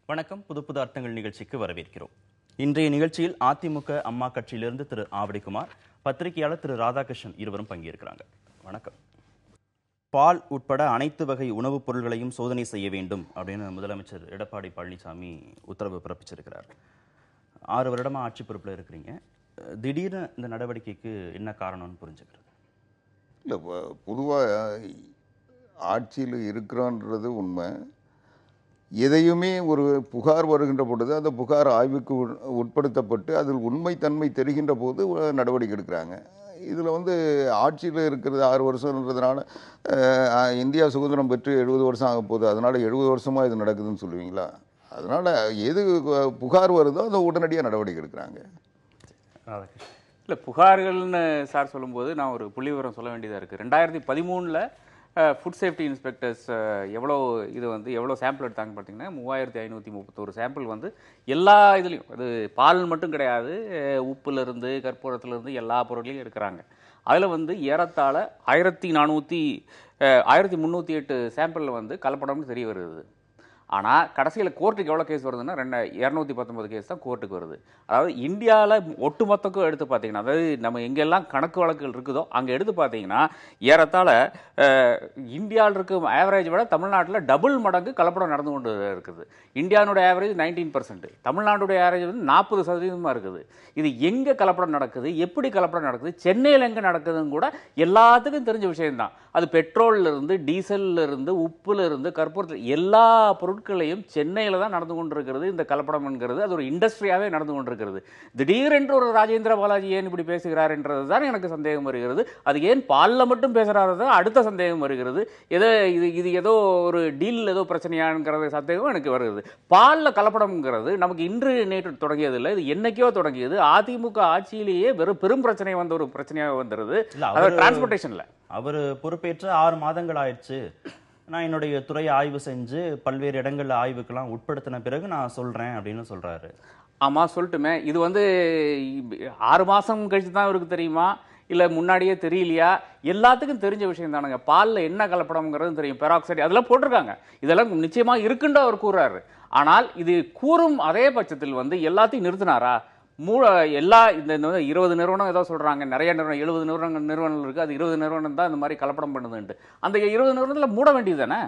வணக்கம். புது புது அர்த்தங்கள் நிகழ்ச்சிக்கு வரவேற்கிறோம். இன்றைய நிகழ்ச்சியில் அதிமுக அம்மா கட்சியிலிருந்து திரு ஆவடிக்குமார், பத்திரிகையாளர் திரு ராதாகிருஷ்ணன் இருவரும் பங்கேற்கிறாங்க. வணக்கம். பால் உட்பட அனைத்து வகை உணவுப் பொருள்களையும் சோதனை செய்ய வேண்டும் அப்படின்னு முதலமைச்சர் எடப்பாடி பழனிசாமி உத்தரவு பிறப்பிச்சிருக்கிறார். 6 வருடமா ஆட்சி பொறுப்பில் இருக்கிறீங்க. திடீர்னு இந்த நடவடிக்கைக்கு என்ன காரணம்னு புரிஞ்சுக்கிறது? இல்லை, பொதுவாக ஆட்சியில் இருக்கிறோன்றது உண்மை. எதையுமே ஒரு புகார் வருகின்ற பொழுது அந்த புகார் ஆய்வுக்கு உட்படுத்தப்பட்டு அதில் உண்மைத்தன்மை தெரிகின்ற போது நடவடிக்கை எடுக்கிறாங்க. இதில் ஆட்சியில் இருக்கிறது 6 வருஷம்ன்றதுனால இந்தியா சுதந்திரம் பெற்று 70 வருஷம் ஆக போகுது, அதனால் 70 வருஷமாக இது நடக்குதுன்னு சொல்லுவீங்களா? அதனால் எது புகார் வருதோ அதை உடனடியாக நடவடிக்கை எடுக்கிறாங்க. இல்லை, புகார்கள்னு சார் சொல்லும்போது நான் ஒரு புள்ளி விவரம் சொல்ல வேண்டியதாக இருக்குது. 2013 ஃபுட் சேஃப்டி இன்ஸ்பெக்டர்ஸ் எவ்வளோ சாம்பிள் எடுத்தாங்க பார்த்தீங்கன்னா 3531 சாம்பிள் எல்லா இதுலேயும், அது பால் மட்டும் கிடையாது, உப்புலேருந்து கற்பூரத்துலேருந்து எல்லா பொருட்களையும் எடுக்கிறாங்க. அதில் ஏறத்தாழ 1308 சாம்பிளில் கலப்படம்னு தெரிய வருது. ஆனால் கடைசியில் கோர்ட்டுக்கு எவ்வளோ கேஸ் வருதுன்னா 219 கேஸ் தான் கோர்ட்டுக்கு வருது. அதாவது இந்தியாவில் ஒட்டுமொத்தக்கும் எடுத்து பார்த்தீங்கன்னா, அதாவது நம்ம எங்கெல்லாம் கணக்கு வழக்குகள் இருக்குதோ அங்கே எடுத்து பார்த்தீங்கன்னா ஏறத்தாழ இந்தியாவில் இருக்க ஆவரேஜ் விட தமிழ்நாட்டில் டபுள் மடங்கு கலப்படம் நடந்து கொண்டு இருக்குது. இந்தியாவோட ஆவரேஜ் 19%, தமிழ்நாட்டுடைய ஆவரேஜ் 40% இருக்குது. இது எங்கே கலப்படம் நடக்குது, எப்படி கலப்படம் நடக்குது, சென்னையில் எங்கே நடக்குதுன்னு கூட எல்லாத்துக்கும் தெரிஞ்ச விஷயம்தான். அது பெட்ரோல்லேருந்து டீசல்லேருந்து உப்புலேருந்து கற்பூரத்தில் எல்லா பொருட்களையும் சென்னையில் தான் நடந்து கொண்டிருக்கிறது. இந்த கலப்படம் என்கிறது அது ஒரு இண்டஸ்ட்ரியாகவே நடந்து கொண்டிருக்கிறது. திடீரென்று ஒரு ராஜேந்திர பாலாஜி ஏன் இப்படி பேசுகிறார் என்றது தான் எனக்கு சந்தேகம் வருகிறது. அது ஏன் பாலில் மட்டும் பேசுகிறாரு தான் அடுத்த சந்தேகம் வருகிறது. இது ஏதோ ஒரு டீல் ஏதோ பிரச்சனையாங்கிறது சந்தேகம் எனக்கு வருகிறது. பாலில் கலப்படம்ங்கிறது நமக்கு இன்று நேற்று தொடங்கியதில்லை, இது என்னைக்கோ தொடங்கியது. அதிமுக ஆட்சியிலேயே பெரும் பிரச்சனை ஒரு பிரச்சனையாக வந்துடுது. டிரான்ஸ்போர்டேஷன்ல அவர் பொறுப்பேற்ற 6 மாதங்கள் ஆயிடுச்சு. நான் என்னுடைய துறையை ஆய்வு செஞ்சு பல்வேறு இடங்கள்ல ஆய்வுக்கெல்லாம் உட்படுத்தின பிறகு நான் சொல்றேன் அப்படின்னு சொல்றாரு. ஆமா, சொல்லட்டுமே. இது 6 மாசம் கழிச்சு தான் இவருக்கு தெரியுமா, இல்ல முன்னாடியே தெரியலையா? எல்லாத்துக்கும் தெரிஞ்ச விஷயம் தானுங்க. பால்ல என்ன கலப்படம்ங்கிறது தெரியும், பெராக்சைடு அதெல்லாம் போட்டிருக்காங்க. இதெல்லாம் நிச்சயமா இருக்குன்னு அவர் கூறாரு. ஆனால் இது கூறும் அதே பட்சத்தில் எல்லாத்தையும் நிறுத்தினாரா? எல்லா இந்த 20 நிறுவனம் ஏதோ சொல்றாங்க, நிறைய நிறுவனம் 70 நிறுவனங்கள் இருக்கு, அது 20 நிறுவனம் தான் இந்த மாதிரி கலப்படம் பண்ணுதுன்ட்டு. அந்த 20 நிறுவனத்தில் மூட வேண்டியது தானே?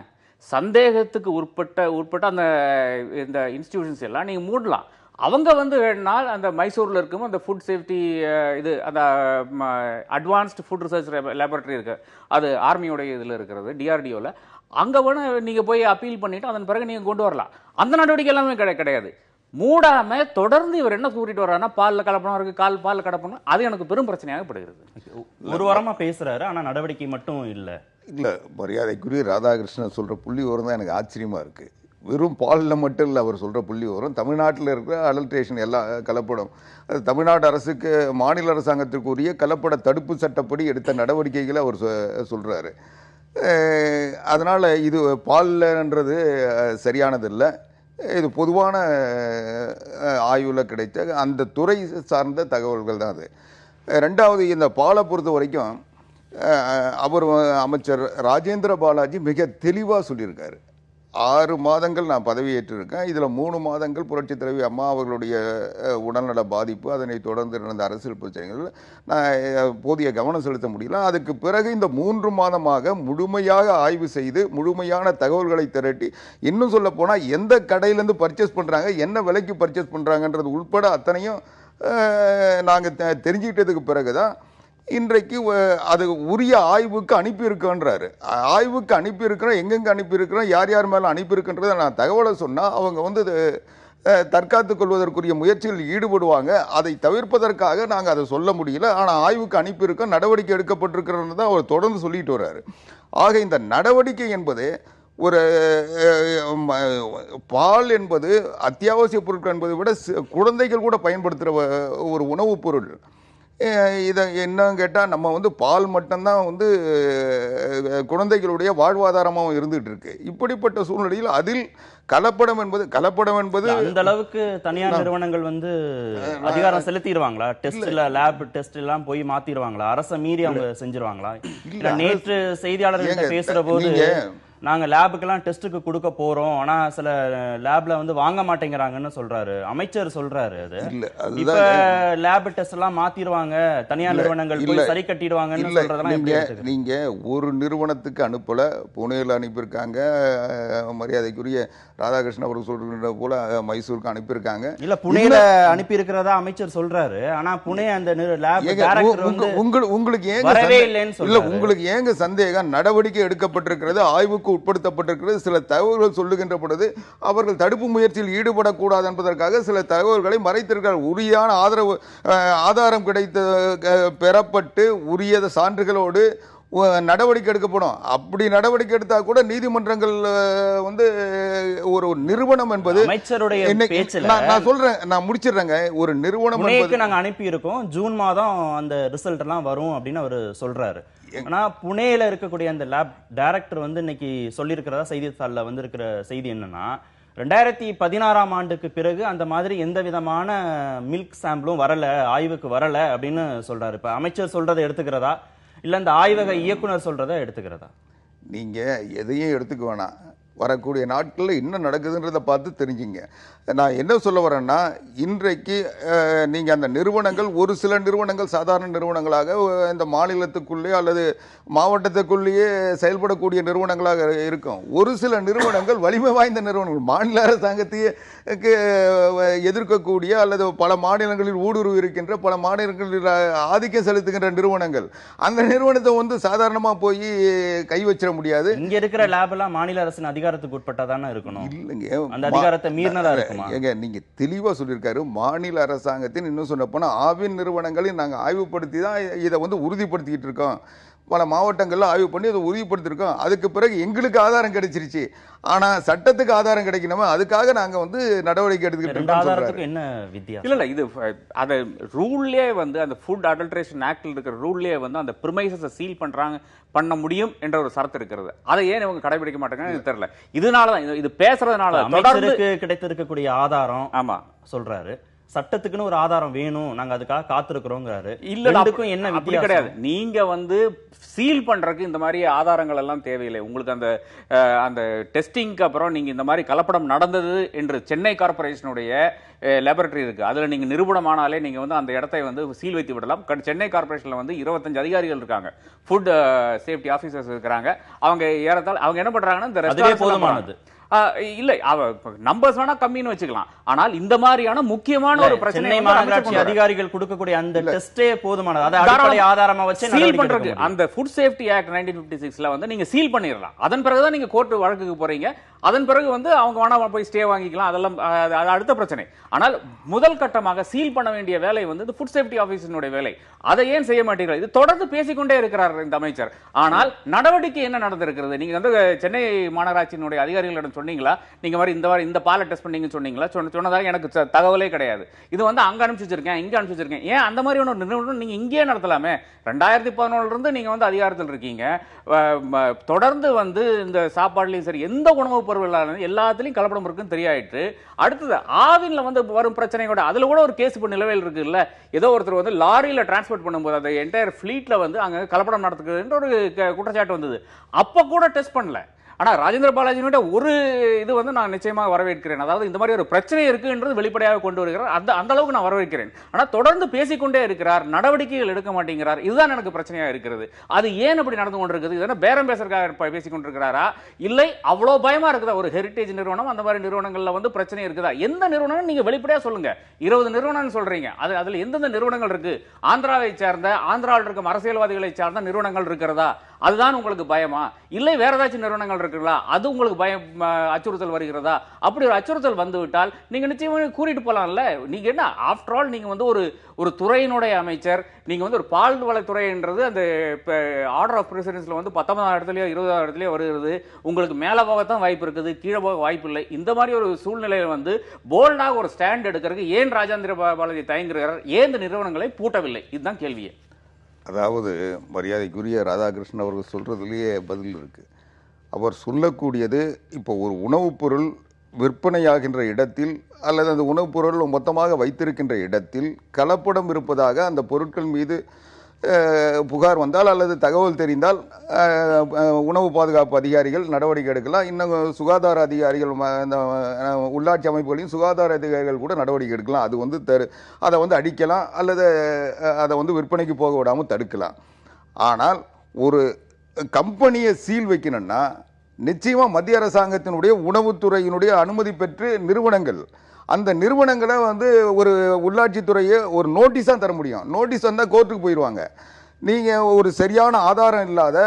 சந்தேகத்துக்கு உட்பட்ட அந்த இந்த இன்ஸ்டிடியூஷன்ஸ் எல்லாம் நீங்க மூடலாம். அவங்க வேணுனால் அந்த மைசூரில் இருக்கும் அந்த ஃபுட் சேஃப்டி இது அந்த அட்வான்ஸ்டு ஃபுட் ரிசர்ச் லேபரட்டரி இருக்கு, அது ஆர்மியோடைய இதில் இருக்கிறது, டிஆர்டிஓவில். அங்கே வேணும் நீங்கள் போய் அப்பீல் பண்ணிவிட்டு அதன் பிறகு நீங்கள் கொண்டு வரலாம். அந்த நடவடிக்கை எல்லாமே கிடையாது. மூடாம தொடர்ந்து இவர் என்ன கூட்டிட்டு வர்றாருன்னா பாலில் கலப்படம் இருக்கு, பால் கலப்படம், அது எனக்கு பெரும் பிரச்சனையாக படுகிறது. ஒரு வாரமா பேசுறாரு, ஆனா நடவடிக்கை மட்டும் இல்லை. மரியாதைக்குரிய ராதாகிருஷ்ணன் சொல்ற புள்ளி விவரம் தான் எனக்கு ஆச்சரியமா இருக்கு. வெறும் பாலில் மட்டும் இல்லை அவர் சொல்ற புள்ளி விவரம், தமிழ்நாட்டில் இருக்கிற அடல்ட்ரேஷன் எல்லா கலப்படம், அது தமிழ்நாடு அரசுக்கு மாநில அரசாங்கத்திற்குரிய கலப்பட தடுப்பு சட்டப்படி எடுத்த நடவடிக்கைகளை அவர் சொல்றாரு. அதனால இது பால்லன்றது சரியானதில்லை. இது பொதுவான ஆய்வில் கிடைத்த அந்த துறை சார்ந்த தகவல்கள் தான் அது. ரெண்டாவது, இந்த பாலை பொறுத்த வரைக்கும் அமைச்சர் ராஜேந்திர பாலாஜி மிக தெளிவாக சொல்லியிருக்காரு. 6 மாதங்கள் நான் பதவியேற்றிருக்கேன், இதில் 3 மாதங்கள் புரட்சித் தலைவி அம்மா அவர்களுடைய உடல்நல பாதிப்பு, அதனை தொடர்ந்து நடந்த அரசியல் பிரச்சனைகள் நான் போதிய கவனம் செலுத்த முடியல. அதுக்கு பிறகு இந்த 3 மாதமாக முழுமையாக ஆய்வு செய்து முழுமையான தகவல்களை திரட்டி, இன்னும் சொல்ல போனால் எந்த கடையிலேருந்து பர்ச்சேஸ் பண்ணுறாங்க, என்ன விலைக்கு பர்ச்சேஸ் பண்ணுறாங்கன்றது உட்பட அத்தனையும் நாங்கள் தெரிஞ்சுக்கிட்டதுக்கு பிறகு தான் இன்றைக்கு அது உரிய ஆய்வுக்கு அனுப்பியிருக்கோன்றாரு. ஆய்வுக்கு அனுப்பியிருக்கிறோம், எங்கெங்கே அனுப்பியிருக்கிறோம், யார் யார் மேலே அனுப்பியிருக்குன்றதை நான் தகவலை சொன்னால் அவங்க தற்காத்துக் கொள்வதற்குரிய முயற்சியில் ஈடுபடுவாங்க. அதை தவிர்ப்பதற்காக நாங்கள் அதை சொல்ல முடியல. ஆனால் ஆய்வுக்கு அனுப்பியிருக்கோம், நடவடிக்கை எடுக்கப்பட்டிருக்கிறன்னு தான் அவர் தொடர்ந்து சொல்லிட்டு வர்றாரு. ஆக இந்த நடவடிக்கை என்பது ஒரு பால் என்பது அத்தியாவசிய பொருட்கள் என்பதை விட குழந்தைகள் கூட பயன்படுத்துகிற ஒரு உணவுப் பொருள். இதை என்னன்னு கேட்டால் நம்ம வந்து பால் மட்டும்தான் வந்து குழந்தைகளுடைய வாழ்வாதாரமாகவும் இருந்துகிட்டு இருக்கு. இப்படிப்பட்ட சூழ்நிலையில் அதில் கலப்படம் என்பது அந்த அளவுக்கு தனியார் நிறுவனங்கள் வந்து அதிகாரம் செலுத்திடுவாங்களா? டெஸ்ட்ல லேப் டெஸ்ட் எல்லாம் போய் மாத்திடுவாங்களா? அரசை மீறி அவங்க செஞ்சிருவாங்களா? நேற்று செய்தியாளர்கிட்ட பேசுற போது நாங்க லேபுக்கெல்லாம் டெஸ்ட்டுக்கு கொடுக்க போறோம், ஆனா சில லேப்ல வந்து வாங்க மாட்டேங்கிறாங்கன்னு சொல்றாரு அமைச்சர். சொல்றாரு அது இப்ப லேப் டெஸ்ட் எல்லாம் மாத்திடுவாங்க, தனியார் நிறுவனங்கள் போய் சரி கட்டிடுவாங்கன்னு சொல்றதெல்லாம் நீங்க ஒரு நிறுவனத்துக்கு அனுப்பல, புனேல அனுப்பியிருக்காங்க, மரியாதைக்குரிய ராதாகிருஷ்ணன் அவர்கள் சொல்ற போல மைசூருக்கு அனுப்பியிருக்காங்க. இல்ல புனேல அனுப்பி இருக்கிறதா அமைச்சர் சொல்றாரு. ஆனா புனே அந்த லேப் டைரக்டர் வந்து உங்களுக்கு ஏங்க சந்தேகம்? நடவடிக்கை எடுக்கப்பட்டிருக்கிறது, ஆய்வுக்கு உட்படுத்தப்பட்டிருக்கிறது. சில தகவல்கள் சொல்லுகின்ற பொழுது அவர்கள் தடுப்பு முயற்சியில் ஈடுபடக்கூடாது என்பதற்காக சில தகவல்களை மறைத்திருக்கிறார். உரியான ஆதாரம் பெறப்பட்டு உரிய சான்றுகளோடு நடவடிக்கை எடுக்கப்படும். அப்படி நடவடிக்கை எடுத்தா கூட நீதிமன்றங்கள் வந்து ஒரு நிறுவனம் என்பது அமைச்சருடைய பேச்சுல நான் சொல்றேன், நான் முடிச்சிடுறேங்க. ஒரு நிறுவனம் நாங்க அனுப்பி இருக்கோம், ஜூன் மாதம் அந்த ரிசல்ட் எல்லாம் வரும் அப்படின்னு அவர் சொல்றாரு. ஆனா புனேல இருக்கக்கூடிய அந்த லேப் டைரக்டர் வந்து இன்னைக்கு சொல்லியிருக்கிறதா செய்தித்தாள்ல வந்து இருக்கிற செய்தி என்னன்னா, 2016ஆம் ஆண்டுக்கு பிறகு அந்த மாதிரி எந்த விதமான மில்க் சாம்பிளும் வரல, ஆய்வுக்கு வரல அப்படின்னு சொல்றாரு. இப்ப அமைச்சர் சொல்றதை எடுத்துக்கிறதா இல்ல இந்த ஆய்வக இயக்குனர் சொல்றதை எடுத்துக்கிறதா? நீங்க எதையும் எடுத்துக்க வேணாம். வரக்கூடிய நாட்களில் என்ன நடக்குதுன்றதை பார்த்து தெரிஞ்சுங்க. நான் என்ன சொல்ல வரேன்னா, இன்றைக்கு நீங்கள் அந்த நிறுவனங்கள், ஒரு சில நிறுவனங்கள் சாதாரண நிறுவனங்களாக இந்த மாநிலத்துக்குள்ளே அல்லது மாவட்டத்துக்குள்ளேயே செயல்படக்கூடிய நிறுவனங்களாக இருக்கும். ஒரு சில நிறுவனங்கள் வலிமை வாய்ந்த நிறுவனங்கள், மாநில அரசாங்கத்தையே எதிர்க்கக்கூடிய அல்லது பல மாநிலங்களில் ஊடுருவி இருக்கின்ற, பல மாநிலங்களில் ஆதிக்கம் செலுத்துகின்ற நிறுவனங்கள். அந்த நிறுவனத்தை வந்து சாதாரணமாக போய் கை வச்சிட முடியாது. இங்க இருக்கிற லேப் எல்லாம் மாநில அரசின் அதிகாரத்துக்கு உட்பட்டதானே இருக்கணும். இல்லைங்க, அந்த அதிகாரத்தை மீறினதா இருக்குமா? ஏங்க நீங்க தெளிவா சொல்லியிருக்காரு. மாநில அரசாங்கத்தின் இன்னும் சொன்ன போனா ஆவின் நிறுவனங்களை நாங்க ஆய்வுப்படுத்தி தான் இதை வந்து உறுதிப்படுத்திக்கிட்டு இருக்கோம். பல மாவட்டங்கள்ல ஆய்வு பண்ணி அதை உறுதிப்படுத்திருக்கோம். அதுக்கு பிறகு எங்களுக்கு ஆதாரம் கிடைச்சிருச்சு. ஆனா சட்டத்துக்கு ஆதாரம் கிடைக்கணுமா, அதுக்காக நாங்க வந்து நடவடிக்கை எடுத்துக்கிட்டு இருக்கோம். என்ன வித்தியாசம்? இல்ல இது அந்த ரூல்லே வந்து அந்த ஃபுட் அடல்ட்ரேஷன் ஆக்ட்ல இருக்கிற ரூல்லே வந்து அந்த பிரிமைசஸை சீல் பண்ண முடியும் என்ற ஒரு சரத்து இருக்கிறது. அதை ஏன் இவங்க கடைபிடிக்க மாட்டாங்கன்னு தெரியல. இதனாலதான் இது பேசுறதுனால அமைச்சருக்கு கிடைத்திருக்கக்கூடிய ஆதாரம் ஆமா சொல்றாரு, சட்டத்துக்குன்னு ஒரு ஆதாரம் வேணும், நாங்க அதுக்காக காத்திருக்கிறோங்கிறாரு. இல்ல அதுக்கும் என்ன வித்தியாசம் கிடையாது. நீங்க வந்து சீல் பண்றதுக்கு இந்த மாதிரி ஆதாரங்கள் எல்லாம் தேவையில்லை. உங்களுக்கு அந்த டெஸ்டிங்க்கு அப்புறம் நீங்க இந்த மாதிரி கலப்படம் நடந்தது என்று சென்னை கார்பரேஷனுடைய லேபரட்டரி இருக்கு, அதுல நீங்க நிரூபணமானாலே நீங்க வந்து அந்த இடத்தை வந்து சீல் வைத்து விடலாம். சென்னை கார்பரேஷன்ல வந்து 25 அதிகாரிகள் இருக்காங்க, ஃபுட் சேஃப்டி ஆபீசர்ஸ் இருக்காங்க. அவங்க ஏறத்தால் அவங்க என்ன பண்றாங்கன்னா இந்த ரெஸ்டாரண்ட் போதுமானது இல்ல, நம்பர்ஸ் வேணா கம்மின்னு வச்சுக்கலாம். ஆனால் இந்த மாதிரியான முக்கியமான ஒரு பிரச்சனை மாநகராட்சி அதிகாரிகள் கொடுக்கக்கூடிய அந்த டெஸ்டே போதுமானது. அதை அடிப்படை ஆதாரமா வச்சு சீல் பண்றது. அந்த ஃபுட் சேஃப்டி ஆக்ட் 1956ல வந்து நீங்க சீல் பண்ணிடலாம். அதன் பிறகுதான் நீங்க கோர்ட் வழக்குக்கு போறீங்க. அதன் பிறகு வந்து அவங்க வேணா போய் ஸ்டே வாங்கிக்கலாம், அதெல்லாம் அடுத்த பிரச்சனை. ஆனால் முதல் கட்டமாக சீல் பண்ண வேண்டிய வேலை வந்து ஃபுட் சேஃப்டி ஆபீஸினுடைய வேலை. அதை ஏன் செய்ய மாட்டீர்கள்? இது தொடர்ந்து பேசிக்கொண்டே இருக்கிறார் இந்த அமைச்சர். ஆனால் நடவடிக்கை என்ன நடந்திருக்கிறது? நீங்க வந்து சென்னை மாநகராட்சியினுடைய அதிகாரிகளிடம் சொன்னீங்களா? நீங்க மாதிரி இந்த பாலை டெஸ்ட் பண்ணீங்கன்னு சொன்னீங்களா? சொன்னதாக எனக்கு தகவலே கிடையாது. இது வந்து அங்க அனுப்பிச்சு வச்சிருக்கேன், இங்க அனுப்பிச்சு வச்சிருக்கேன். ஏன் அந்த மாதிரி ஒரு நிறுவனம் நீங்க இங்கேயே நடத்தலாமே? 2011 இருந்து நீங்க வந்து அதிகாரத்தில் இருக்கீங்க. தொடர்ந்து வந்து இந்த சாப்பாடுலயும் சரி, எந்த உணவுப் பொருள் எல்லாத்துலயும் கலப்படம் இருக்குன்னு தெரியாயிட்டு, அடுத்தது ஆவின்ல வந்து வரும் பிரச்சனை கூட, அதுல கூட ஒரு கேஸ் இப்ப நிலவையில் இருக்கு இல்ல. ஏதோ ஒருத்தர் வந்து லாரியில டிரான்ஸ்போர்ட் பண்ணும்போது அந்த என்டையர் ஃபிளீட்ல வந்து அங்க கலப்படம் நடத்துக்குதுன்ற ஒரு குற்றச்சாட்டு வந்தது. அப்ப கூட டெஸ்ட் பண்ணல. ஆனா ராஜேந்திர பாலாஜியோட ஒரு இது வந்து நான் நிச்சயமாக வரவேற்கிறேன். அதாவது இந்த மாதிரி ஒரு பிரச்சனை இருக்குன்றது வெளிப்படையாக கொண்டு வருகிறார். அந்த அளவுக்கு நான் வரவேற்கிறேன். ஆனா தொடர்ந்து பேசிக்கொண்டே இருக்கிறார், நடவடிக்கைகள் எடுக்க மாட்டேங்கிறார். இதுதான் எனக்கு பிரச்சனையா இருக்கிறது. அது ஏன் அப்படி நடந்து கொண்டிருக்குது? இதெல்லாம் பேரம் பேசுறதுக்காக பேசிக்கொண்டிருக்கிறாரா, இல்லை அவ்வளவு பயமா இருக்குதா? ஒரு ஹெரிட்டேஜ் நிறுவனம் அந்த மாதிரி நிறுவனங்கள்ல வந்து பிரச்சனை இருக்குதா? எந்த நிறுவனம் நீங்க வெளிப்படையா சொல்லுங்க. 20 நிறுவனம் சொல்றீங்க, அதுல எந்தெந்த நிறுவனங்கள் இருக்கு? ஆந்திராவை சேர்ந்த, ஆந்திராவில் இருக்கும் அரசியல்வாதிகளை சார்ந்த நிறுவனங்கள் இருக்கிறதா? அதுதான் உங்களுக்கு பயமா? இல்லை வேற ஏதாச்சும் நிறுவனங்கள் இருக்குங்களா, அது உங்களுக்கு பயம் அச்சுறுத்தல் வருகிறதா? அப்படி ஒரு அச்சுறுத்தல் வந்து விட்டால் நீங்க நிச்சயமா கூறிட்டு போலாம்ல. நீங்க என்ன ஆஃப்டர் ஆல் நீங்க வந்து ஒரு துறையினுடைய அமைச்சர், நீங்க வந்து ஒரு பால்வளத்துறைன்றது அந்த ஆர்டர் ஆஃப் பிரசிடென்ஸ்ல வந்து 19ஆம் இடத்துலயோ 20ஆம் இடத்துலயோ வருகிறது. உங்களுக்கு மேல போகத்தான் வாய்ப்பு இருக்குது, கீழே போக வாய்ப்பு இல்லை. இந்த மாதிரி ஒரு சூழ்நிலையில வந்து போல்டாக ஒரு ஸ்டாண்ட் எடுக்கிறதுக்கு ஏன் ராஜேந்திர பாலாஜி தயங்குகிறார்? ஏன் இந்த நிறுவனங்களை பூட்டவில்லை? இதுதான் கேள்வியே. அதாவது மரியாதைக்குரிய ராதாகிருஷ்ணன் அவர்கள் சொல்றதுலேயே பதில் இருக்கு. அவர் சொல்லக்கூடியது, இப்போ ஒரு உணவுப் பொருள் விற்பனையாகின்ற இடத்தில் அல்லது அந்த உணவுப் பொருள் மொத்தமாக வைத்திருக்கின்ற இடத்தில் கலப்படம் இருப்பதாக அந்த பொருட்கள் மீது புகார் வந்தால் அல்லது தகவல் தெரிந்தால் உணவு பாதுகாப்பு அதிகாரிகள் நடவடிக்கை எடுக்கலாம். இன்னும் சுகாதார அதிகாரிகள், உள்ளாட்சி அமைப்புகளையும் சுகாதார அதிகாரிகள் கூட நடவடிக்கை எடுக்கலாம். அது வந்து அதை வந்து அடிக்கலாம் அல்லது அதை வந்து விற்பனைக்கு போக விடாமல் தடுக்கலாம். ஆனால் ஒரு கம்பெனியை சீல் வைக்கணும்னா நிச்சயமா மத்திய அரசாங்கத்தினுடைய உணவுத்துறையினுடைய அனுமதி பெற்று நிறுவனங்கள், அந்த நிறுவனங்களை வந்து ஒரு உள்ளாட்சித்துறையை ஒரு நோட்டீஸா தர முடியும். நோட்டீஸ் வந்தால் கோர்ட்டுக்கு போயிடுவாங்க. நீங்க ஒரு சரியான ஆதாரம் இல்லாத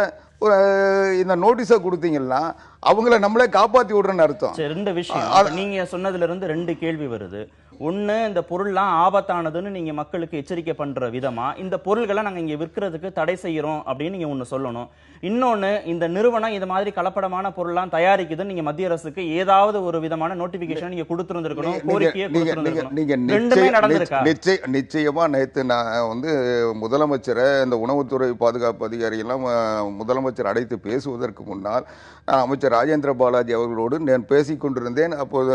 இந்த நோட்டீஸை கொடுத்தீங்கன்னா அவங்கள நம்மளே காப்பாற்றி விடுறேன்னு அர்த்தம். ரெண்டு விஷயம் நீங்க சொன்னதுல இருந்து ரெண்டு கேள்வி வருது. ஒண்ணு, இந்த பொருள்லாம் ஆபத்தானதுன்னு நீங்க மக்களுக்கு எச்சரிக்கை பண்ற விதமா இந்த பொருள்களை நாங்க இங்க விற்கிறதுக்கு தடை செய்யறோம் அப்படின்னு நீங்க ஒண்ணு சொல்லணும். இன்னொன்னு, இந்த நிறுவனம் இந்த மாதிரி கலப்படமான பொருள்லாம் தயாரிக்குதுன்னு நீங்க மத்திய அரசுக்கு ஏதாவது ஒரு விதமான நோட்டிபிகேஷன் நீங்க கொடுத்திருந்திருக்கணும், கோரிக்கையை கொடுத்திருந்திருக்கணும். ரெண்டுமே நடந்திருக்கா? நிச்சயமா நேற்று நான் வந்து முதலமைச்சரை, இந்த உணவுத்துறை பாதுகாப்பு அதிகாரி எல்லாம் முதலமைச்சர் அழைத்து பேசுவதற்கு முன்னால் நான் அமைச்சர் ராஜேந்திர பாலாஜி அவர்களோடு நான் பேசிக் கொண்டிருந்தேன். அப்போது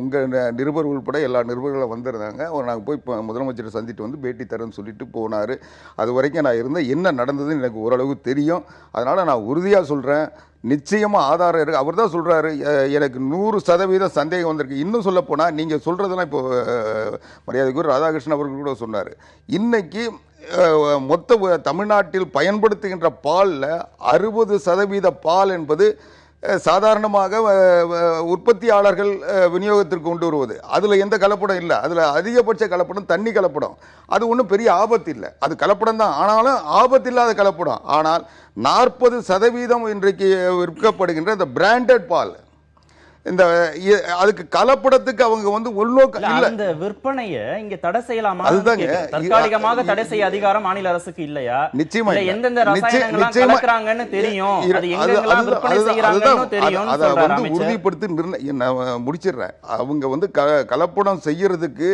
உங்கள் நிருபர் உள்பட எல்லா நிருபர்களும் வந்திருந்தாங்க. நாங்கள் போய் முதலமைச்சரை சந்திட்டு வந்து பேட்டி தரேன்னு சொல்லிட்டு போனார். அது வரைக்கும் நான் இருந்தேன். என்ன நடந்ததுன்னு எனக்கு ஓரளவு தெரியும். அதனால் நான் உறுதியாக சொல்கிறேன், நிச்சயமாக ஆதாரம் இருக்குது. அவர் தான் சொல்கிறாரு, எனக்கு 100% சந்தேகம் வந்திருக்கு. இன்னும் சொல்ல போனால் நீங்கள் சொல்கிறதெல்லாம் இப்போ மரியாதைக்குரிய ராதாகிருஷ்ணன் அவர்கள் கூட சொன்னார். இன்னைக்கு மொத்த தமிழ்நாட்டில் பயன்படுத்துகின்ற பாலில் 60% பால் என்பது சாதாரணமாக உற்பத்தியாளர்கள் விநியோகத்திற்கு கொண்டு வருவது. அதில் எந்த கலப்படம் இல்லை. அதில் அதிகபட்ச கலப்படம் தண்ணி கலப்படம். அது ஒன்றும் பெரிய ஆபத்து இல்லை. அது கலப்படம் தான், ஆனாலும் ஆபத்து இல்லாத கலப்படம். ஆனால் 40% இன்றைக்கு விற்கப்படுகின்ற இந்த பிராண்டட் பால், இந்த அதுக்கு கலப்படத்துக்கு அவங்க வந்து உள்நோக்கம் இல்ல. இந்த விற்பனையை இங்க தடை செய்யலாமா? அதுதாங்க, தற்காலிகமாக தடை செய்ய அதிகாரம் மாநில அரசுக்கு இல்லையா? நிச்சயமா எந்தெந்த ரசாயனங்கள்லாம் கலக்குறாங்கன்னு தெரியும், அது எங்கெங்கெல்லாம் விற்பனை செய்யறாங்கன்னு தெரியும். அதை வந்து உறுதிப்படுத்தி முடிச்சிடுறேன். அவங்க வந்து கலப்படம் செய்யறதுக்கு,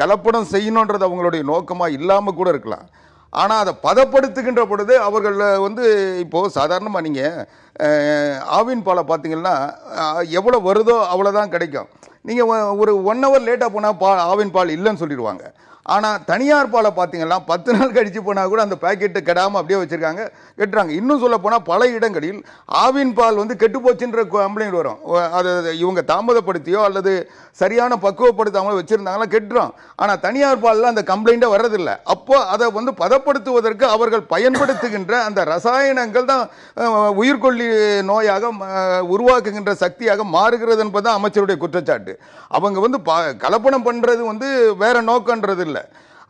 கலப்படம் செய்யணுன்றது அவங்களுடைய நோக்கமா இல்லாம கூட இருக்கலாம். ஆனால் அதை பதப்படுத்துகின்ற பொழுது அவர்கள் வந்து இப்போது சாதாரணமாக நீங்கள் ஆவின் பாலை பார்த்தீங்கன்னா எவ்வளோ வருதோ அவ்வளோதான் கிடைக்கும். நீங்கள் ஒரு 1 hour லேட்டாக போனால் ஆவின் பால் இல்லைன்னு சொல்லிடுவாங்க. ஆனால் தனியார் பாலை பார்த்தீங்கன்னா 10 நாள் கழிச்சு போனால் கூட அந்த பேக்கெட்டு கெடாமல் அப்படியே வச்சுருக்காங்க, கெட்டுறாங்க. இன்னும் சொல்ல போனால் பல இடங்களில் ஆவின் பால் வந்து கெட்டு போச்சுன்ற கம்ப்ளைண்ட் வரும். அதை இவங்க தாமதப்படுத்தியோ அல்லது சரியான பக்குவப்படுத்தாமலோ வச்சுருந்தாங்களா கெட்டுறோம். ஆனால் தனியார் பாலில் அந்த கம்ப்ளைண்ட்டே வர்றதில்லை. அப்போ அதை வந்து பதப்படுத்துவதற்கு அவர்கள் பயன்படுத்துகின்ற அந்த ரசாயனங்கள் தான் உயிர்கொல்லி நோயாக உருவாக்குகின்ற சக்தியாக மாறுகிறது என்பதுதான் அமைச்சருடைய குற்றச்சாட்டு. அவங்க வந்து கலப்படம் பண்ணுறது வந்து வேற நோக்கன்றது இல்லை.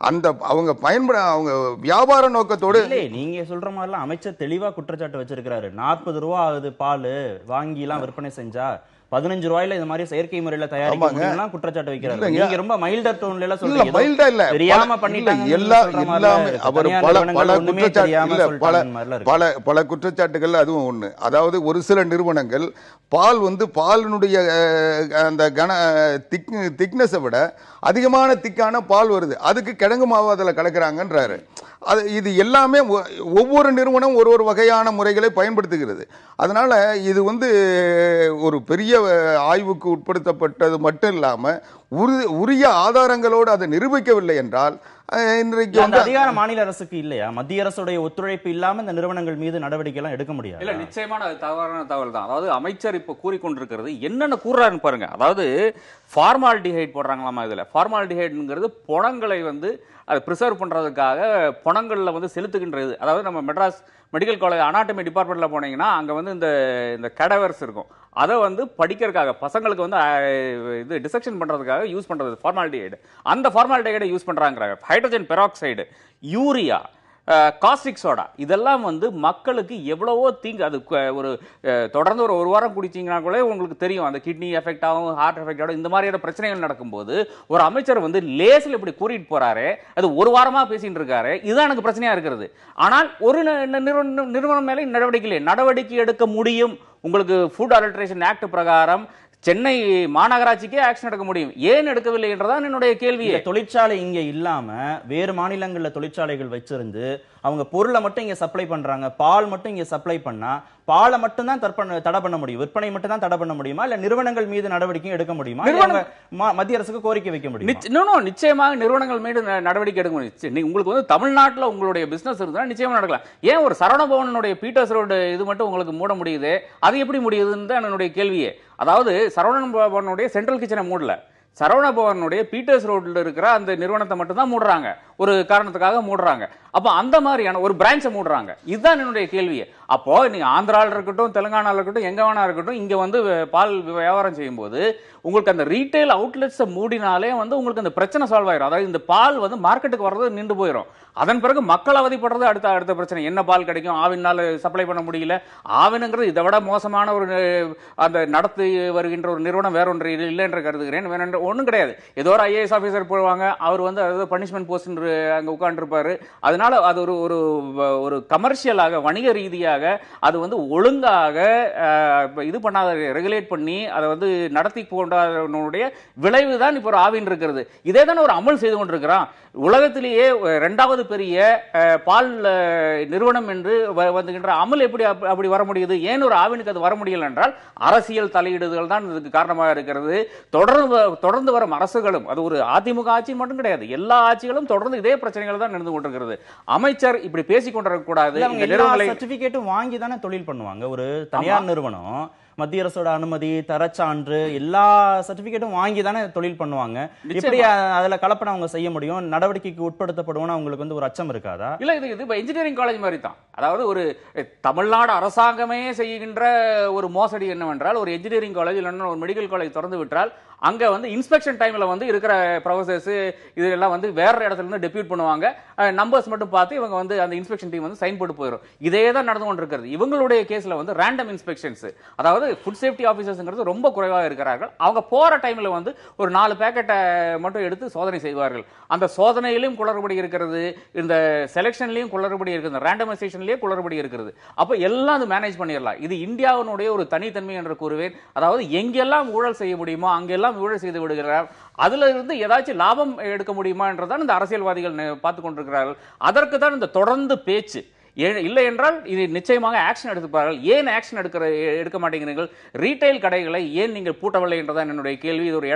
அந்த அவங்க அவங்க வியாபார நோக்கத்தோடு நீங்க சொல்ற மாதிரிலாம் அமைச்சர் தெளிவா குற்றச்சாட்டு வச்சிருக்கிறாரு. 40 ரூபா ஆகுது பால் வாங்கி எல்லாம் விற்பனை செஞ்சா 15 ரூபாயில இந்த மாதிரி செயற்கை முறையில தயாரிக்க குற்றச்சாட்டு வைக்கிறாரு. நீங்க ரொம்ப மைல்டர் டோன்ல எல்லாம் சொல்றீங்க. மைல்டா இல்ல, தெரியாம பண்ணிட்டாங்க. எல்லாமே அவர் பல குற்றச்சாட்டுகள் அதுவும் ஒண்ணு. அதாவது ஒரு சில நிறுவனங்கள் பால் வந்து பாலினுடைய அந்த திக்னஸை விட அதிகமான திக்கான பால் வருது, அதுக்கு கிழங்கு மாவு அதில் கலக்கிறாங்கன்றாரு. அது இது எல்லாமே ஒவ்வொரு நிறுவனம் ஒரு வகையான முறைகளை பயன்படுத்துகிறது. அதனால இது வந்து ஒரு பெரிய ஆய்வுக்கு உட்படுத்தப்பட்டது மட்டும் இல்லாம உரிய ஆதாரங்களோடு அதை நிரூபிக்கவில்லை என்றால் இன்றைக்கு அதிகார மாநில அரசுக்கு இல்லையா? மத்திய அரசுடைய ஒத்துழைப்பு இல்லாம இந்த நிறுவனங்கள் மீது நடவடிக்கை எல்லாம் எடுக்க முடியாது. இல்ல, நிச்சயமான அது தவறான தகவல் தான். அதாவது அமைச்சர் இப்ப கூறிக்கொண்டிருக்கிறது என்னென்ன கூறாருன்னு பாருங்க. அதாவது ஃபார்மால்டிஹைட் போடுறாங்களாமா. இதுல ஃபார்மால்டிஹைட்ங்கிறது பணங்களை வந்து அதை ப்ரிசர்வ் பண்றதுக்காக பணங்கள்ல வந்து செலுத்துகின்றது. அதாவது நம்ம மெட்ராஸ் மெடிக்கல் காலேஜ் அனாட்டமி டிபார்ட்மெண்ட்ல போனீங்கன்னா அங்க வந்து இந்த கேடவர்ஸ் இருக்கும், அதை வந்து படிக்கிறதுக்காக பசங்களுக்கு வந்து இது டிசெக்ஷன் பண்றதுக்காக யூஸ் பண்றது ஃபார்மால்டிஹைடு. அந்த ஃபார்மால்டிஹைடை யூஸ் பண்றாங்க. Hydrogen peroxide, urea, caustic soda இதெல்லாம் வந்து மக்களுக்கு எவ்வளவோ தீங்கு. அது ஒரு தொடர்ந்து ஒரு வாரம் குடிச்சீங்கன்னா கூட உங்களுக்கு தெரியும் அந்த கிட்னி எஃபெக்ட் ஆகும், ஹார்ட் எஃபெக்ட் ஆகும். இந்த மாதிரியான பிரச்சனைகள் நடக்கும்போது ஒரு அமைச்சர் வந்து லேசில் இப்படி கூறிட்டு போறாரு, அது ஒரு வாரமா பேசிட்டு இருக்காரு. இதுதான் எனக்கு பிரச்சனையா இருக்கிறது. ஆனால் ஒரு நிறுவனம் மேலே நடவடிக்கை எடுக்க முடியும். உங்களுக்கு ஃபுட் அடல்ட்ரேஷன் ஆக்ட் பிரகாரம் சென்னை மாநகராட்சிக்கே ஆக்ஷன் எடுக்க முடியும். ஏன் எடுக்கவில்லை என்றதான் என்னுடைய கேள்வி. தொழிற்சாலை இங்க இல்லாம வேறு மாநிலங்கள்ல தொழிற்சாலைகள் வச்சிருந்து அவங்க பொருளை மட்டும் இங்க சப்ளை பண்றாங்க, பால் மட்டும் இங்க சப்ளை பண்ணா பாலை மட்டும் தான் தடை பண்ண முடியும், விற்பனை மட்டும் தான் தடை பண்ண முடியுமா, இல்ல நிறுவனங்கள் மீது நடவடிக்கை எடுக்க முடியுமா, மத்திய அரசுக்கு கோரிக்கை வைக்க முடியும்? நிச்சயமாக நிறுவனங்கள் மீது நடவடிக்கை எடுக்க முடியும். உங்களுக்கு வந்து தமிழ்நாட்டில் உங்களுடைய பிசினஸ் இருந்தா நிச்சயமா நடக்கலாம். ஏன் ஒரு சரவணபவனுடைய பீட்டர்ஸ் ரோடு இது மட்டும் உங்களுக்கு மூட முடியுது, அது எப்படி முடியுதுன்னு தான் என்னுடைய கேள்வியே. அதாவது சரவணபவனுடைய சென்ட்ரல் கிச்சனை மூடல, சரவணபவனுடைய பீட்டர்ஸ் ரோட்ல இருக்கிற அந்த நிறுவனத்தை மட்டும் தான் மூடுறாங்க, ஒரு காரணத்துக்காக மூடுறாங்க. அப்ப அந்த மாதிரியான ஒரு பிரான்ச்சை மூடுறாங்க. இதுதான் என்னுடைய கேள்வி. அப்போ நீங்க ஆந்திராவில் இருக்கட்டும், தெலுங்கானாவில் இருக்கட்டும், எங்க வேணா இருக்கட்டும், இங்க வந்து பால் வியாபாரம் செய்யும் போது உங்களுக்கு அந்த ரீட்டைல் அவுட்லெட்ஸை மூடினாலே வந்து உங்களுக்கு அந்த பிரச்சனை சால்வ் ஆயிரும். அதாவது இந்த பால் வந்து மார்க்கெட்டுக்கு வர்றது நின்று போயிடும். அதன் பிறகு மக்கள் அவதிப்படுறது அடுத்த பிரச்சனை. என்ன பால் கிடைக்கும், ஆவினால் சப்ளை பண்ண முடியல. ஆவினுங்கிறது இதை விட மோசமான ஒரு அந்த நடத்தி வருகின்ற ஒரு நிறுவனம் வேற ஒன்று இல்லை என்று கருதுகிறேன். வேற ஒன்றும் கிடையாது. ஏதோ ஒரு ஐஏஎஸ் ஆஃபீஸர் போடுவாங்க, அவர் வந்து அதாவது பனிஷ்மெண்ட் போஸ்ட் அங்கே உட்காந்துருப்பாரு. அதனால அது ஒரு கமர்ஷியலாக வணிக ரீதியாக அது வந்து ஒழுங்காக இது பண்ணாத ரெகுலேட் பண்ணி அதை வந்து நடத்தி கொண்டாடைய விளைவு தான் இப்போ ஒரு ஆவின் இருக்கிறது. இதே தானே ஒரு அமல் செய்து கொண்டிருக்கிறான். உலகத்திலேயே 2வது பெரிய பால் நிறுவனம் என்று வந்துகின்ற அமல் எப்படி அப்படி வர முடியுது? ஏன் ஒரு ஆவினுக்கு அது வர முடியல என்றால் அரசியல் தலையீடுகள் தான் இதுக்கு காரணமாக இருக்கிறது. தொடர்ந்து வரும் அரசுகளும், அது ஒரு அதிமுக ஆட்சி மட்டும் கிடையாது, எல்லா ஆட்சிகளும் தொடர்ந்து இதே பிரச்சனைகள் தான் நடந்து கொண்டிருக்கிறது. அமைச்சர் இப்படி பேசிக் கொண்டிருக்கக்கூடாது. சர்டிபிகேட்டும் வாங்கி தானே தொழில் பண்ணுவாங்க. ஒரு தனியார் நிறுவனம் மத்திய அரசோட அனுமதி, தரச்சான்று, எல்லா சர்டிபிகேட்டும் வாங்கி தானே தொழில் பண்ணுவாங்க. எப்படி அதுல கலப்படம் அவங்க செய்ய முடியும்? நடவடிக்கைக்கு உட்படுத்தப்படுவோம் உங்களுக்கு வந்து ஒரு அச்சம் இருக்காதா? இல்ல, இது இன்ஜினியரிங் காலேஜ் மாதிரி தான். அதாவது ஒரு தமிழ்நாடு அரசாங்கமே செய்கின்ற ஒரு மோசடி என்னவென்றால், ஒரு இன்ஜினியரிங் காலேஜ் இல்லைன்னா ஒரு மெடிக்கல் காலேஜ் திறந்து விட்டால் அங்க வந்து இன்ஸ்பெக்ஷன் டைம்ல வந்து இருக்கிற ப்ரொஃபசர்ஸ் இதெல்லாம் வந்து வேற இடத்துல இருந்து டெபியூட் பண்ணுவாங்க. நம்பர்ஸ் மட்டும் பார்த்து இவங்க வந்து அந்த இன்ஸ்பெக்ஷன் டீம் வந்து சைன் போட்டு போயிடும். இதே தான் நடந்து கொண்டிருக்கிறது. இவங்களுடைய கேஸ்ல வந்து ரேண்டம் இன்ஸ்பெக்ஷன்ஸ், அதாவது ஃபுட் சேஃப்டி ஆஃபீஸர்ஸ்ங்கிறது ரொம்ப குறைவாக இருக்கிறார்கள். அவங்க போற டைம்ல வந்து ஒரு 4 பேக்கெட்டை மட்டும் எடுத்து சோதனை செய்வார்கள். அந்த சோதனையிலும் குளறுபடி இருக்கிறது, இந்த செலெக்ஷன்லயும் குளறுபடி இருக்குது, இந்த ரேண்டமைசேஷன்லயே குளறுபடி இருக்கிறது. அப்ப எல்லாம் அது மேனேஜ் பண்ணிடலாம். இது இந்தியாவினுடைய ஒரு தனித்தன்மை என்று கூறுவேன். அதாவது எங்கெல்லாம் ஊழல் செய்ய முடியுமோ அங்கெல்லாம் ஊழல் செய்து விடுகிறார். அதுல இருந்து ஏதாச்சும் லாபம் எடுக்க முடியுமா என்றதான் இந்த அரசியல்வாதிகள் பார்த்துக் கொண்டிருக்கிறார்கள். அதற்கு தான் இந்த தொடர்ந்து பேச்சு. இல்லை என்றால் இது நிச்சயமாக ஆக்ஷன் எடுத்துப்பார்கள். ஏன் ஆக்ஷன் எடுக்க மாட்டேங்கிறீர்கள்? ரீட்டைல் கடைகளை ஏன் நீங்கள் பூட்டவில்லை என்றதான் என்னுடைய கேள்வி. இது ஒரு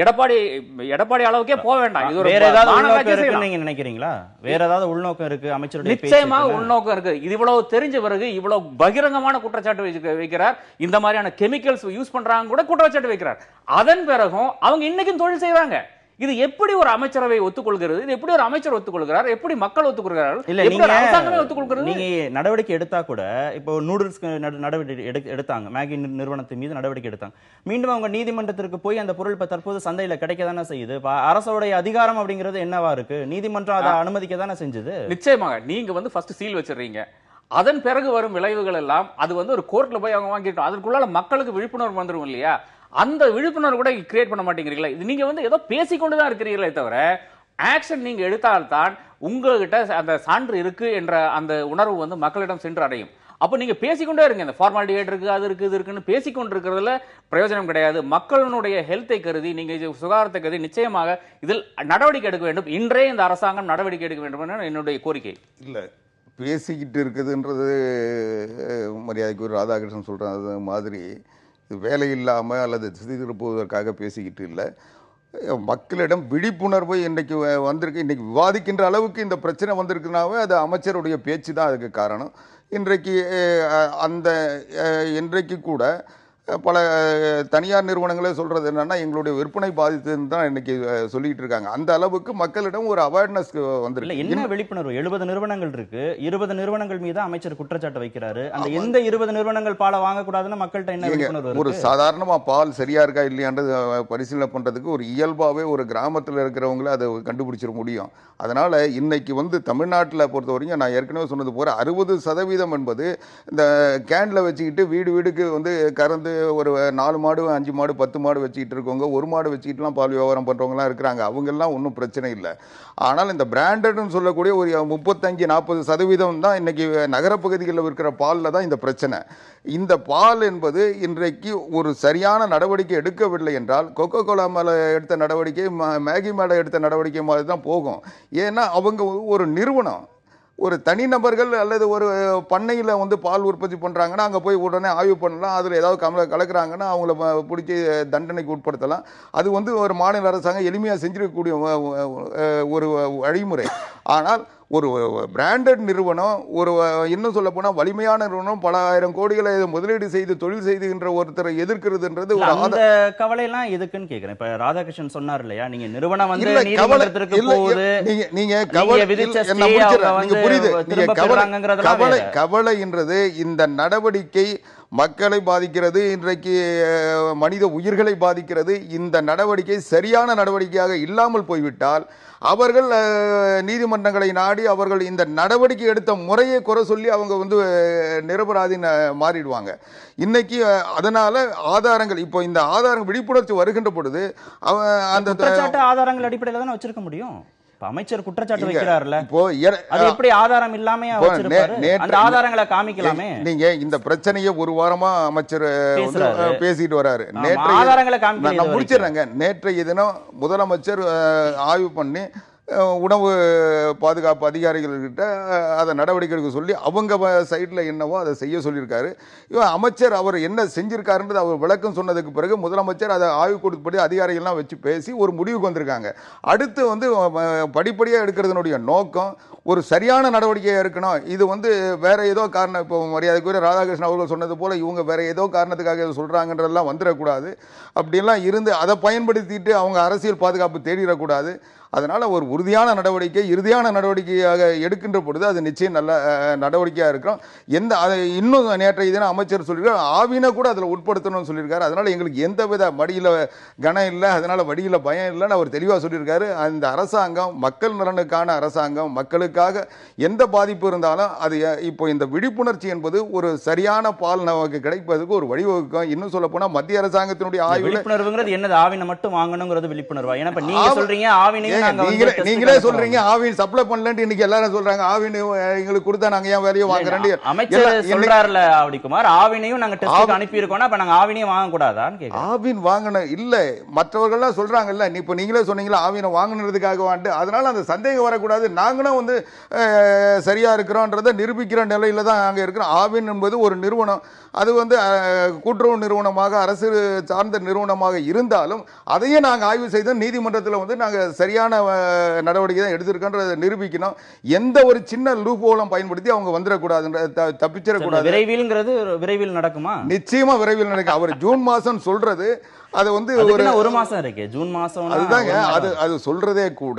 எடப்பாடி அளவுக்கே போக வேண்டாம். இது வேற ஏதாவது நீங்க நினைக்கிறீங்களா? வேற ஏதாவது உள்நோக்கம் இருக்கு அமைச்சருடைய? நிச்சயமாக உள்நோக்கம் இருக்கு. இது இவ்வளவு தெரிஞ்ச பிறகு இவ்வளவு பகிரங்கமான குற்றச்சாட்டு வைக்கிறார். இந்த மாதிரியான கெமிக்கல்ஸ் யூஸ் பண்றாங்க கூட குற்றச்சாட்டு வைக்கிறார். அதன் பிறகும் அவங்க இன்னைக்கும் தொழில் செய்யறாங்க. இது எப்படி ஒரு அமைச்சரவை ஒத்துக்கொள்கிறது? இது எப்படி ஒரு அமைச்சர் ஒத்துக்கொள்கிறார்? எப்படி மக்கள் ஒத்துக்கொள்கிறார்கள்? இல்ல, நீங்க ஒத்துக்கொள்கிறது. நீங்க நடவடிக்கை எடுத்தா கூட இப்போ நூடுல்ஸ் நடவடிக்கை எடுத்தாங்க, மேகி நிறுவனத்தின் மீது நடவடிக்கை எடுத்தாங்க. மீண்டும் அவங்க நீதிமன்றத்திற்கு போய் அந்த பொருள் இப்ப தற்போது சந்தையில கிடைக்க தானே செய்யுது. அரசோடைய அதிகாரம் அப்படிங்கிறது என்னவா இருக்கு? நீதிமன்றம் அதை அனுமதிக்க தானே செஞ்சது. நிச்சயமாக நீங்க வந்து ஃபர்ஸ்ட் சீல் வச்சிடுறீங்க. அதன் பிறகு வரும் விளைவுகள் எல்லாம் அது வந்து ஒரு கோர்ட்ல போய் அவங்க வாங்கிட்டோம். அதற்குள்ளால மக்களுக்கு விழிப்புணர்வு வந்துடும் இல்லையா? அந்த விழிப்புணர்வு கூட கிரியேட் பண்ண மாட்டேங்கிறீங்களா? இது நீங்க வந்து ஏதோ பேசிக்கொண்டுதான் இருக்கிறீர்களே தவிர ஆக்ஷன் நீங்க எடுத்தால்தான் உங்ககிட்ட அந்த சான்று இருக்கு என்ற அந்த உணர்வு வந்து மக்களிடம் சென்று அடையும். அப்ப நீங்க பேசிக்கொண்டே இருங்க. இந்த ஃபார்மாலிட்டி இருக்கு, அது இருக்கு, இது இருக்குன்னு பேசிக்கொண்டு இருக்கிறதுல பிரயோஜனம் கிடையாது. மக்களுடைய ஹெல்த்தை கருதி, நீங்க சுகாதாரத்தை கருதி நிச்சயமாக இதில் நடவடிக்கை எடுக்க வேண்டும். இன்றே இந்த அரசாங்கம் நடவடிக்கை எடுக்க வேண்டும் என்ற என்னுடைய கோரிக்கை. இல்ல, பேசிக்கிட்டு இருக்குதுன்றது மரியாதைக்கு ஒரு ராதாகிருஷ்ணன் சொல்றது மாதிரி வேலை இல்லாமல் அல்லது திசை திருப்புவதற்காக பேசிக்கிட்டு இல்லை. மக்களிடம் விழிப்புணர்வு இன்றைக்கு வந்திருக்கு. இன்றைக்கி விவாதிக்கின்ற அளவுக்கு இந்த பிரச்சனை வந்திருக்குனாவே அது அமைச்சருடைய பேச்சு தான் அதுக்கு காரணம். இன்றைக்கு கூட பல தனியார் நிறுவனங்களே சொல்றது என்னன்னா எங்களுடைய விற்பனை பாதித்துன்னு தான் இன்னைக்கு சொல்லிட்டு இருக்காங்க. அந்த அளவுக்கு மக்களிடம் ஒரு அவேர்னஸ் வந்திருக்கு. என்ன விழிப்புணர்வு? 70 நிறுவனங்கள் இருக்கு, 20 நிறுவனங்கள் மீது அமைச்சர் குற்றச்சாட்டு வைக்கிறாரு. அந்த எந்த 20 நிறுவனங்கள் பாலை வாங்கக்கூடாதுன்னு மக்கள்கிட்ட என்ன விழிப்புணர்வு? ஒரு சாதாரணமா பால் சரியா இருக்கா இல்லையான்றது பரிசீலனை பண்றதுக்கு ஒரு இயல்பாவே ஒரு கிராமத்தில் இருக்கிறவங்கள அதை கண்டுபிடிச்சிட முடியும். அதனால இன்னைக்கு தமிழ்நாட்டில் பொறுத்த வரைக்கும் நான் ஏற்கனவே சொன்னது போற 60% என்பது இந்த கேன்ல வச்சுக்கிட்டு வீடு வீடுக்கு கறந்து ஒரு 4 மாடு 5 மாடு 10 மாடு வச்சுக்கிட்டு இருக்கவங்க, ஒரு மாடு வச்சுக்கிட்டுலாம் பால் வியாபாரம் பண்றவங்கலாம் இருக்கிறாங்க. அவங்க எல்லாம் ஒன்றும் பிரச்சனை இல்லை. ஆனால் இந்த பிராண்டட்னு சொல்லக்கூடிய ஒரு 35-40% தான் இன்னைக்கு நகரப்பகுதிகளில் இருக்கிற பாலில் தான் இந்த பிரச்சனை. இந்த பால் என்பது இன்றைக்கு ஒரு சரியான நடவடிக்கை எடுக்கவில்லை என்றால் கொக்கோ கோலா மேலே எடுத்த நடவடிக்கை மேகி மேலே எடுத்த நடவடிக்கை மாதிரி தான் போகும். ஏன்னா அவங்க ஒரு நிறுவனம், ஒரு தனிநபர்கள் அல்லது ஒரு பண்ணையில் பால் உற்பத்தி பண்ணுறாங்கன்னா அங்கே போய் உடனே ஆய்வு பண்ணலாம். அதில் ஏதாவது கலக்குறாங்கன்னா அவங்கள பிடிச்சி தண்டனைக்கு உட்படுத்தலாம். அது ஒரு மாநில அரசாங்கம் எளிமையாக செஞ்சிருக்கக்கூடிய ஒரு வழிமுறை. ஆனால் ஒரு பிராண்டட் நிறுவனம், ஒரு இன்னும் சொல்ல போனால் வலிமையான நிறுவனம், பல ஆயிரம் கோடிகளை முதலீடு செய்து தொழில் செய்துகின்ற ஒருத்தரை எதிர்க்கிறதுன்றது அந்த கவலையெல்லாம் எதுக்குன்னு கேட்கிறேன். இப்ப ராதாகிருஷ்ணன் சொன்னார் இல்லையா, நீங்க நிறுவனம் நீதிமன்றத்திற்கு போகுது, நீங்க கவலைன்றது இந்த நடவடிக்கை மக்களை பாதிக்கிறது, இன்றைக்கு மனித உயிர்களை பாதிக்கிறது. இந்த நடவடிக்கை சரியான நடவடிக்கையாக இல்லாமல் போய்விட்டால் அவர்கள் நீதிமன்றங்களை நாடி அவர்கள் இந்த நடவடிக்கை எடுத்த முறையை குறை சொல்லி அவங்க நிரபராதி மாறிடுவாங்க. இன்னைக்கு அதனால ஆதாரங்கள், இப்போ இந்த ஆதாரங்கள் விழிப்புணர்ச்சி வருகின்ற பொழுது அந்த ஆதாரங்கள் அடிப்படையில் தானே வச்சிருக்க முடியும். அமைச்சர் குற்றச்சாட்டு வைக்கிறார்ல, இப்போ அது எப்படி ஆதாரம் இல்லாம அந்த ஆதாரங்களை காமிக்கலாமே. நீங்க இந்த பிரச்சனையை ஒரு வாரமா அமைச்சர் பேசிட்டு வராரு. ஆதாரங்களை காமிக்க முடிச்சிடுறாங்க. நேற்றைய தினம் முதலமைச்சர் ஆய்வு பண்ணி உணவு பாதுகாப்பு அதிகாரிகள்கிட்ட அதை நடவடிக்கை எடுக்க சொல்லி அவங்க சைடில் என்னவோ அதை செய்ய சொல்லியிருக்காரு. இவன் அமைச்சர் அவர் என்ன செஞ்சிருக்காருன்றது அவர் விளக்கம் சொன்னதுக்கு பிறகு முதலமைச்சர் அதை ஆய்வு கொடுப்படி அதிகாரிகள்லாம் வச்சு பேசி ஒரு முடிவுக்கு வந்திருக்காங்க. அடுத்து படிப்படியாக எடுக்கிறதுனுடைய நோக்கம் ஒரு சரியான நடவடிக்கையாக இருக்கணும். இது வேற ஏதோ காரணம், இப்போ மரியாதைக்குரிய ராதாகிருஷ்ணன் அவர்கள் சொன்னது போல இவங்க வேற ஏதோ காரணத்துக்காக சொல்றாங்கன்றதெல்லாம் வந்துடக்கூடாது. அப்படியெல்லாம் இருந்து அதை பயன்படுத்திட்டு அவங்க அரசியல் பாதுகாப்பு தேடிடக்கூடாது. அதனால ஒரு உறுதியான நடவடிக்கை, இறுதியான நடவடிக்கையாக எடுக்கின்ற பொழுது அது நிச்சயம் நல்ல நடவடிக்கையாக இருக்கும். இன்னும் நேற்றைய தினம் அமைச்சர் சொல்லியிருக்காரு, ஆவினை கூட அதில் உட்படுத்தணும்னு சொல்லியிருக்காரு. அதனால எங்களுக்கு எந்தவித மடியில் கனம் இல்லை, அதனால வடியில் பயம் இல்லைன்னு அவர் தெளிவாக சொல்லியிருக்காரு. அந்த அரசாங்கம் மக்கள் நலனுக்கான அரசாங்கம், மக்களுக்காக எந்த பாதிப்பு இருந்தாலும் அது இப்போ இந்த விழிப்புணர்ச்சி என்பது ஒரு சரியான பால் நமக்கு கிடைப்பதற்கு ஒரு வழிவகுக்கும். இன்னும் சொல்ல போனால் மத்திய அரசாங்கத்தினுடைய ஆய்வு விழிப்புணர்வுங்கிறது என்னது, ஆவினை மட்டும் வாங்கணுங்கிறது விழிப்புணர்வா? ஏன்னா நீங்க சொல்றீங்க ஆவினையும் நீங்களே சொல்றீங்க ஆவின் சப்ளை பண்ணலன்னு இன்னைக்கு எல்லாரும் சொல்றாங்க. ஆவின் எங்களுக்கு கொடுத்தா நாங்க ஏன் வேலையை வாங்குறேன்? அமைச்சர் சொல்றாருல ஆவடிக்குமார், ஆவினையும் நாங்க டெஸ்டுக்கு அனுப்பி இருக்கோம், அப்ப நாங்க ஆவினையும் வாங்க கூடாதான்னு கேக்குறேன். ஆவின் வாங்கணும் இல்ல, மற்றவர்கள்லாம் சொல்றாங்கல்ல, இப்ப நீங்களே சொன்னீங்களா ஆவினை வாங்கணுறதுக்காக வாண்டு, அதனால அந்த சந்தேகம் வரக்கூடாது. நாங்களும் சரியா இருக்கிறோன்றதை நிரூபிக்கிற நிலையில தான் நாங்க இருக்கிறோம். ஆவின் என்பது ஒரு நிறுவனம், அது கூட்டுறவு நிறுவனமாக அரசு சார்ந்த நிறுவனமாக இருந்தாலும் அதையே நாங்கள் ஆய்வு செய்தோம். நீதிமன்றத்தில் நாங்கள் சரியான நடவடிக்கை தான் எடுத்திருக்கோன்றதை நிரூபிக்கணும். எந்த ஒரு சின்ன லூப் ஹோலும் பயன்படுத்தி அவங்க வந்துடக்கூடாது, தப்பிச்சிடக்கூடாது. விரைவில் நடக்குமா? நிச்சயமா விரைவில் நடக்கும். அவர் ஜூன் மாசம் சொல்றது அது ஒரு மாசம் இருக்கு, ஜூன் மாசம். அதுதாங்க அது சொல்றதே கூட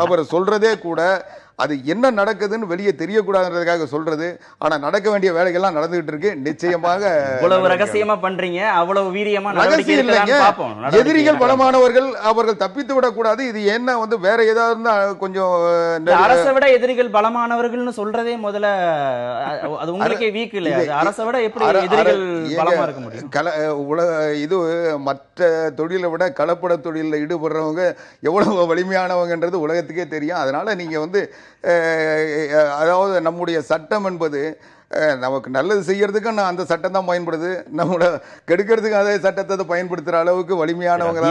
அவர் சொல்றதே கூட அது என்ன நடக்குதுன்னு வெளியே தெரியக்கூடாதுன்றதுக்காக சொல்றது. ஆனா நடக்க வேண்டிய வேலைகள்லாம் நடந்துகிட்டு இருக்கு. நிச்சயமாக இவ்வளவு ரகசியமா பண்றீங்க, அவ்வளவு வீரியமா ரகசியம் இல்லைங்க. எதிரிகள் பலமானவர்கள் அவர்கள் தப்பித்து விடக்கூடாது. இது என்ன வேற ஏதாவது கொஞ்சம் அரசை விட எதிரிகள் பலமானவர்கள்னு சொல்றதே முதல்ல அது உங்களுக்கே வீக் இல்லையா? அரசை விட எப்படி எதிரிகள் பலமா இருக்க முடியும்? இது மற்ற தொழிலை விட கலப்பட தொழிலில் ஈடுபடுறவங்க எவ்வளவு வலிமையானவங்கன்றது உலகத்துக்கே தெரியும். அதனால நீங்க அதாவது நம்முடைய சட்டம் என்பது நமக்கு நல்லது செய்யறதுக்கு அந்த சட்டம் தான் பயன்படுது, நம்மளோட கெடுக்கிறதுக்கு அதே சட்டத்தை பயன்படுத்துற அளவுக்கு வலிமையானவங்க.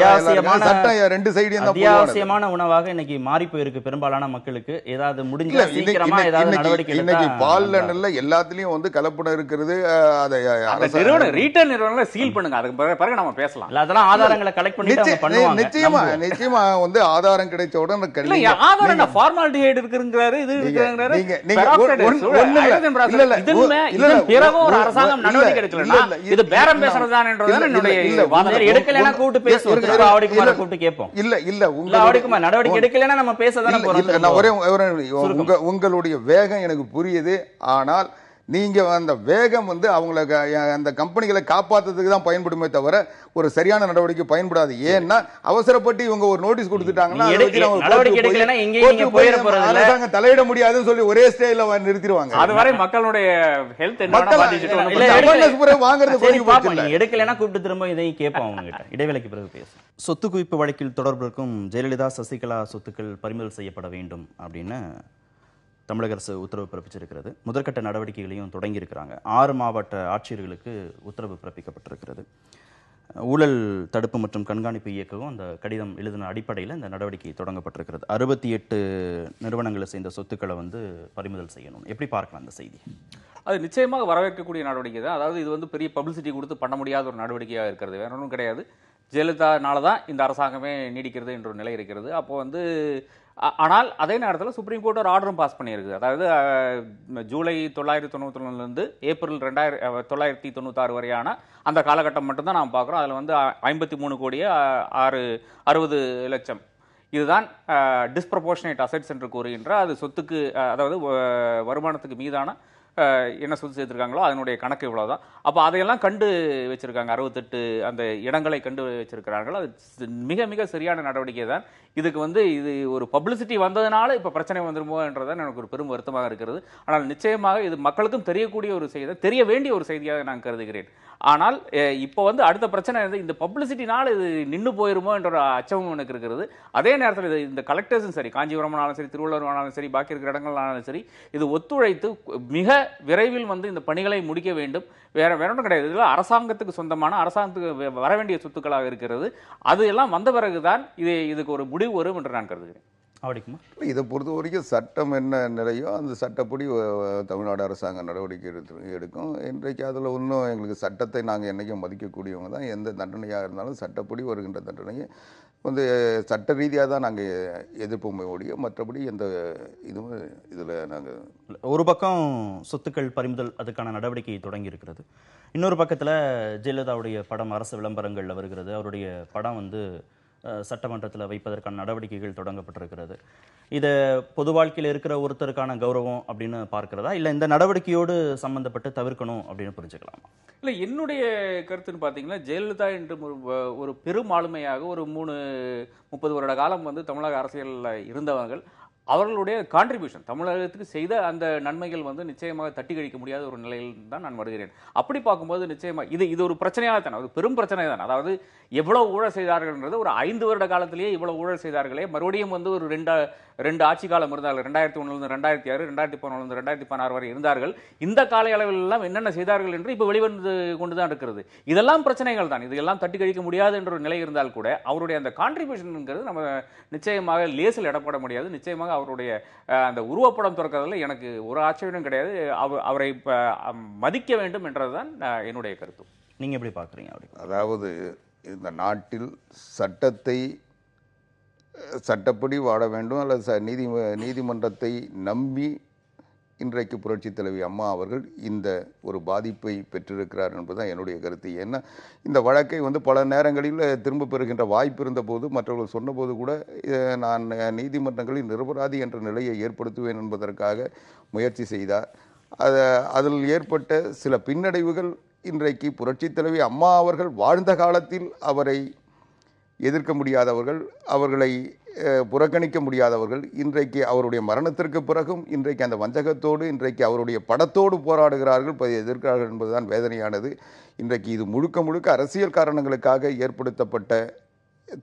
சட்டம் ரெண்டு சைடையும் தான். அத்தியாவசியமான உணவாக இன்னைக்கு மாறி போயிருக்கு பெரும்பாலான மக்களுக்கு. ஏதாவது முடிஞ்சா சீக்கிரமா ஏதாவது நடவடிக்கை இன்னைக்கு பால்ல நல்ல எல்லாத்துலயும் கலப்படம் இருக்கிறது. அதை ரீட்டைல் நிறுவனங்களை சீல் பண்ணுங்க, அதுக்கு பிறகு நம்ம பேசலாம். அதெல்லாம் ஆதாரங்களை கலெக்ட் பண்ணிட்டு பண்ணுவாங்க. நிச்சயமா ஆதாரம் கிடைச்ச உடனே ஆதாரம் ஃபார்மாலிட்டி இருக்குங்கிறாரு, இது இருக்குங்கிறாரு. இதன் பிறகும் ஒரு அரசாங்கம் நடவடிக்கை எடுக்கலன்னா இது பேரம் பேசுறதுதான் என்றது என்னுடைய வாதம். எடுக்கலைன்னா கூப்பிட்டு பேசுவோம், ஆவடிக்குமார கூப்பிட்டு கேட்போம். இல்ல ஆவடிக்குமார் நடவடிக்கை எடுக்கலைன்னா நம்ம பேசதானே போறோம். உங்களுடைய வேகம் எனக்கு புரியுது. ஆனால் நீங்க அந்த வேகம் அவங்களுக்கு அந்த கம்பெனிகளை காப்பாத்துறதுக்கு தான் பயன்படுமே தவிர ஒரு சரியான நடவடிக்கை பயன்படாது. ஏன்னா அவசரப்பட்டு இவங்க ஒரு நோட்டீஸ் கொடுத்துட்டாங்கன்னா அரசாங்கம் தலையிட முடியாதுன்னு சொல்லி ஒரே ஸ்டேஜ்ல நிறுத்திடுவாங்க. அதுவரை மக்களுடைய ஹெல்த் வாங்குறது எடுக்கலைன்னா கூப்பிட்டு திரும்ப இதையும் கேட்போம் அவங்க கிட்ட. இடைவேளைக்கு பிறகு பேசும். சொத்து குவிப்பு வழக்கில் தொடர்பு இருக்கும் ஜெயலலிதா சசிகலா சொத்துக்கள் பறிமுதல் செய்யப்பட வேண்டும் அப்படின்னு தமிழக அரசு உத்தரவு பிறப்பிச்சிருக்கிறது. முதற்கட்ட நடவடிக்கைகளையும் தொடங்கி இருக்கிறாங்க. 6 மாவட்ட ஆட்சியர்களுக்கு உத்தரவு பிறப்பிக்கப்பட்டிருக்கிறது. ஊழல் தடுப்பு மற்றும் கண்காணிப்பு இயக்ககம் அந்த கடிதம் எழுதின அடிப்படையில் இந்த நடவடிக்கை தொடங்கப்பட்டிருக்கிறது. 68 நிறுவனங்களை சேர்ந்த சொத்துக்களை பறிமுதல் செய்யணும். எப்படி பார்க்கலாம் அந்த செய்தி? அது நிச்சயமாக வரவேற்கக்கூடிய நடவடிக்கை தான். அதாவது இது பெரிய பப்ளிசிட்டி கொடுத்து பண்ண முடியாத ஒரு நடவடிக்கையாக இருக்கிறது, வேற ஒன்றும் கிடையாது. ஜெயலலிதானால தான் இந்த அரசாங்கமே நீடிக்கிறது என்ற ஒரு நிலை இருக்கிறது. அப்போ ஆனால் அதே நேரத்தில் சுப்ரீம் கோர்ட் ஒரு ஆர்டரும் பாஸ் பண்ணியிருக்கு. அதாவது ஜூலை 991 ஏப்ரல் 1996 வரையான அந்த காலகட்டம் மட்டும்தான் நாம் பார்க்குறோம். அதில் 53 கோடியே 60 லட்சம் இதுதான் டிஸ்ப்ரப்போர்ஷனேட் அசெட்ஸ் என்று கூறுகின்ற அது சொத்துக்கு, அதாவது வருமானத்துக்கு மீதான என்ன சொத்து சேர்த்துருக்காங்களோ அதனுடைய கணக்கு இவ்வளோதான். அப்போ அதையெல்லாம் கண்டு வச்சிருக்காங்க. 68 அந்த இடங்களை கண்டு வச்சிருக்கிறார்கள். அது மிக மிக சரியான நடவடிக்கை தான். இதுக்கு இது ஒரு பப்ளிசிட்டி வந்ததுனால இப்போ பிரச்சனை வந்துருமோ என்றதான் எனக்கு ஒரு பெரும் வருத்தமாக இருக்கிறது. ஆனால் நிச்சயமாக இது மக்களுக்கும் தெரியக்கூடிய ஒரு செய்தி, தெரிய வேண்டிய ஒரு செய்தியாக நான் கருதுகிறேன். ஆனால் இப்போ அடுத்த பிரச்சனை இந்த பப்ளிசிட்டினால இது நின்று போயிருமோ என்ற ஒரு அச்சமும் எனக்கு இருக்கிறது. அதே நேரத்தில் இந்த கலெக்டர்ஸும் சரி, காஞ்சிபுரம்னாலும் சரி, திருவள்ளூர்னாலும் சரி, பாக்கி இருக்கிற இடங்கள்னாலும் சரி, இது ஒத்துழைத்து மிக விரைவில் இந்த பணிகளை முடிக்க வேண்டும். வேற ஒன்றும் கிடையாது. இதில் அரசாங்கத்துக்கு சொந்தமான, அரசாங்கத்துக்கு வர வேண்டிய சொத்துக்களாக இருக்கிறது. அது எல்லாம் வந்த பிறகுதான் இதுக்கு ஒரு முடிவு வரும் என்று நான் கருதுகிறேன். இதை பொறுத்த வரைக்கும் சட்டம் என்ன நிலையோ அந்த சட்டப்படி தமிழ்நாடு அரசாங்கம் நடவடிக்கை எடுக்கும். இன்றைக்கு அதில் இன்னும் எங்களுக்கு சட்டத்தை நாங்கள் என்றைக்கும் மதிக்கக்கூடியவங்க தான். எந்த தண்டனையாக இருந்தாலும் சட்டப்படி வருகின்ற தண்டனையை சட்ட ரீதியாக தான் நாங்கள் எதிர்ப்போமே ஒழிய மற்றபடி எந்த இதுவும் இதில் நாங்கள். ஒரு பக்கம் சொத்துக்கள் பறிமுதல் அதுக்கான நடவடிக்கை தொடங்கி இருக்கிறது. இன்னொரு பக்கத்தில் ஜெயலலிதாவுடைய படம் அரசு விளம்பரங்களில் வருகிறது. அவருடைய படம் சட்டமன்றத்தில் வைப்பதற்கான நடவடிக்கைகள் தொடங்கப்பட்டிருக்கிறது. இதை பொது வாழ்க்கையில் இருக்கிற ஒருத்தருக்கான கௌரவம் அப்படின்னு பார்க்கிறதா, இல்லை இந்த நடவடிக்கையோடு சம்பந்தப்பட்டு தவிர்க்கணும் அப்படின்னு புரிஞ்சுக்கலாமா? இல்லை, என்னுடைய கருத்துன்னு பார்த்தீங்கன்னா, ஜெயலலிதா என்று ஒரு பெரும் ஆளுமையாக ஒரு 30 வருட காலம் தமிழக அரசியலில் இருந்தவர்கள், அவர்களுடைய கான்ட்ரிபியூஷன் தமிழகத்துக்கு செய்த அந்த நன்மைகள் நிச்சயமாக தட்டி கழிக்க முடியாத ஒரு நிலையில் தான் நான் வருகிறேன். அப்படி பார்க்கும்போது நிச்சயமாக இது ஒரு பிரச்சனையாக தானே, ஒரு பெரும் பிரச்சனை தான். அதாவது எவ்வளவு ஊழல் செய்தார்கள்ன்றது, ஒரு 5 வருட காலத்திலேயே இவ்வளவு ஊழல் செய்தார்களே, மறுபடியும் ஒரு ரெண்டு ஆட்சி காலம் இருந்தார்கள். 2001 2006, 2011 2016 வரை இருந்தார்கள். இந்த கால அளவில் எல்லாம் என்னென்ன செய்தார்கள் என்று இப்போ வெளிவந்து கொண்டுதான் இருக்கிறது. இதெல்லாம் பிரச்சனைகள் தான். இதெல்லாம் தட்டி கழிக்க முடியாது என்ற ஒரு நிலை இருந்தால் கூட அவருடைய அந்த கான்ட்ரிபியூஷன்ங்கிறது நம்ம நிச்சயமாக லேசில் இடப்பட முடியாது. நிச்சயமாக அவருடைய அந்த உருவப்படம் திறக்கிறதுல எனக்கு ஒரு ஆட்சேபமும் கிடையாது. அவரை மதிக்க வேண்டும் என்றதுதான் என்னுடைய கருத்து. நீங்க எப்படி பார்க்குறீங்க? அதாவது இந்த நாட்டில் சட்டப்படி வாழ வேண்டும் அல்லது நீதிமன்றத்தை நம்பி இன்றைக்கு புரட்சித் தலைவி அம்மா அவர்கள் இந்த ஒரு பாதிப்பை பெற்றிருக்கிறார் என்பதுதான் என்னுடைய கருத்து. ஏன்னா இந்த வழக்கை பல நேரங்களில் திரும்ப பெறுகின்ற வாய்ப்பு இருந்தபோது மற்றவர்கள் சொன்னபோது கூட நான் நீதிமன்றங்களில் நிரபராதி என்ற நிலையை ஏற்படுத்துவேன் என்பதற்காக முயற்சி செய்தார். அதில் ஏற்பட்ட சில பின்னடைவுகள் இன்றைக்கு புரட்சித் தலைவி அம்மா அவர்கள் வாழ்ந்த காலத்தில் அவரை எதிர்க்க முடியாதவர்கள், அவர்களை புறக்கணிக்க முடியாதவர்கள், இன்றைக்கு அவருடைய மரணத்திற்கு பிறகும் இன்றைக்கு அந்த வஞ்சகத்தோடு இன்றைக்கு அவருடைய படத்தோடு போராடுகிறார்கள், எதிர்க்கிறார்கள் என்பதுதான் வேதனையானது. இன்றைக்கு இது முழுக்க அரசியல் காரணங்களுக்காக ஏற்படுத்தப்பட்ட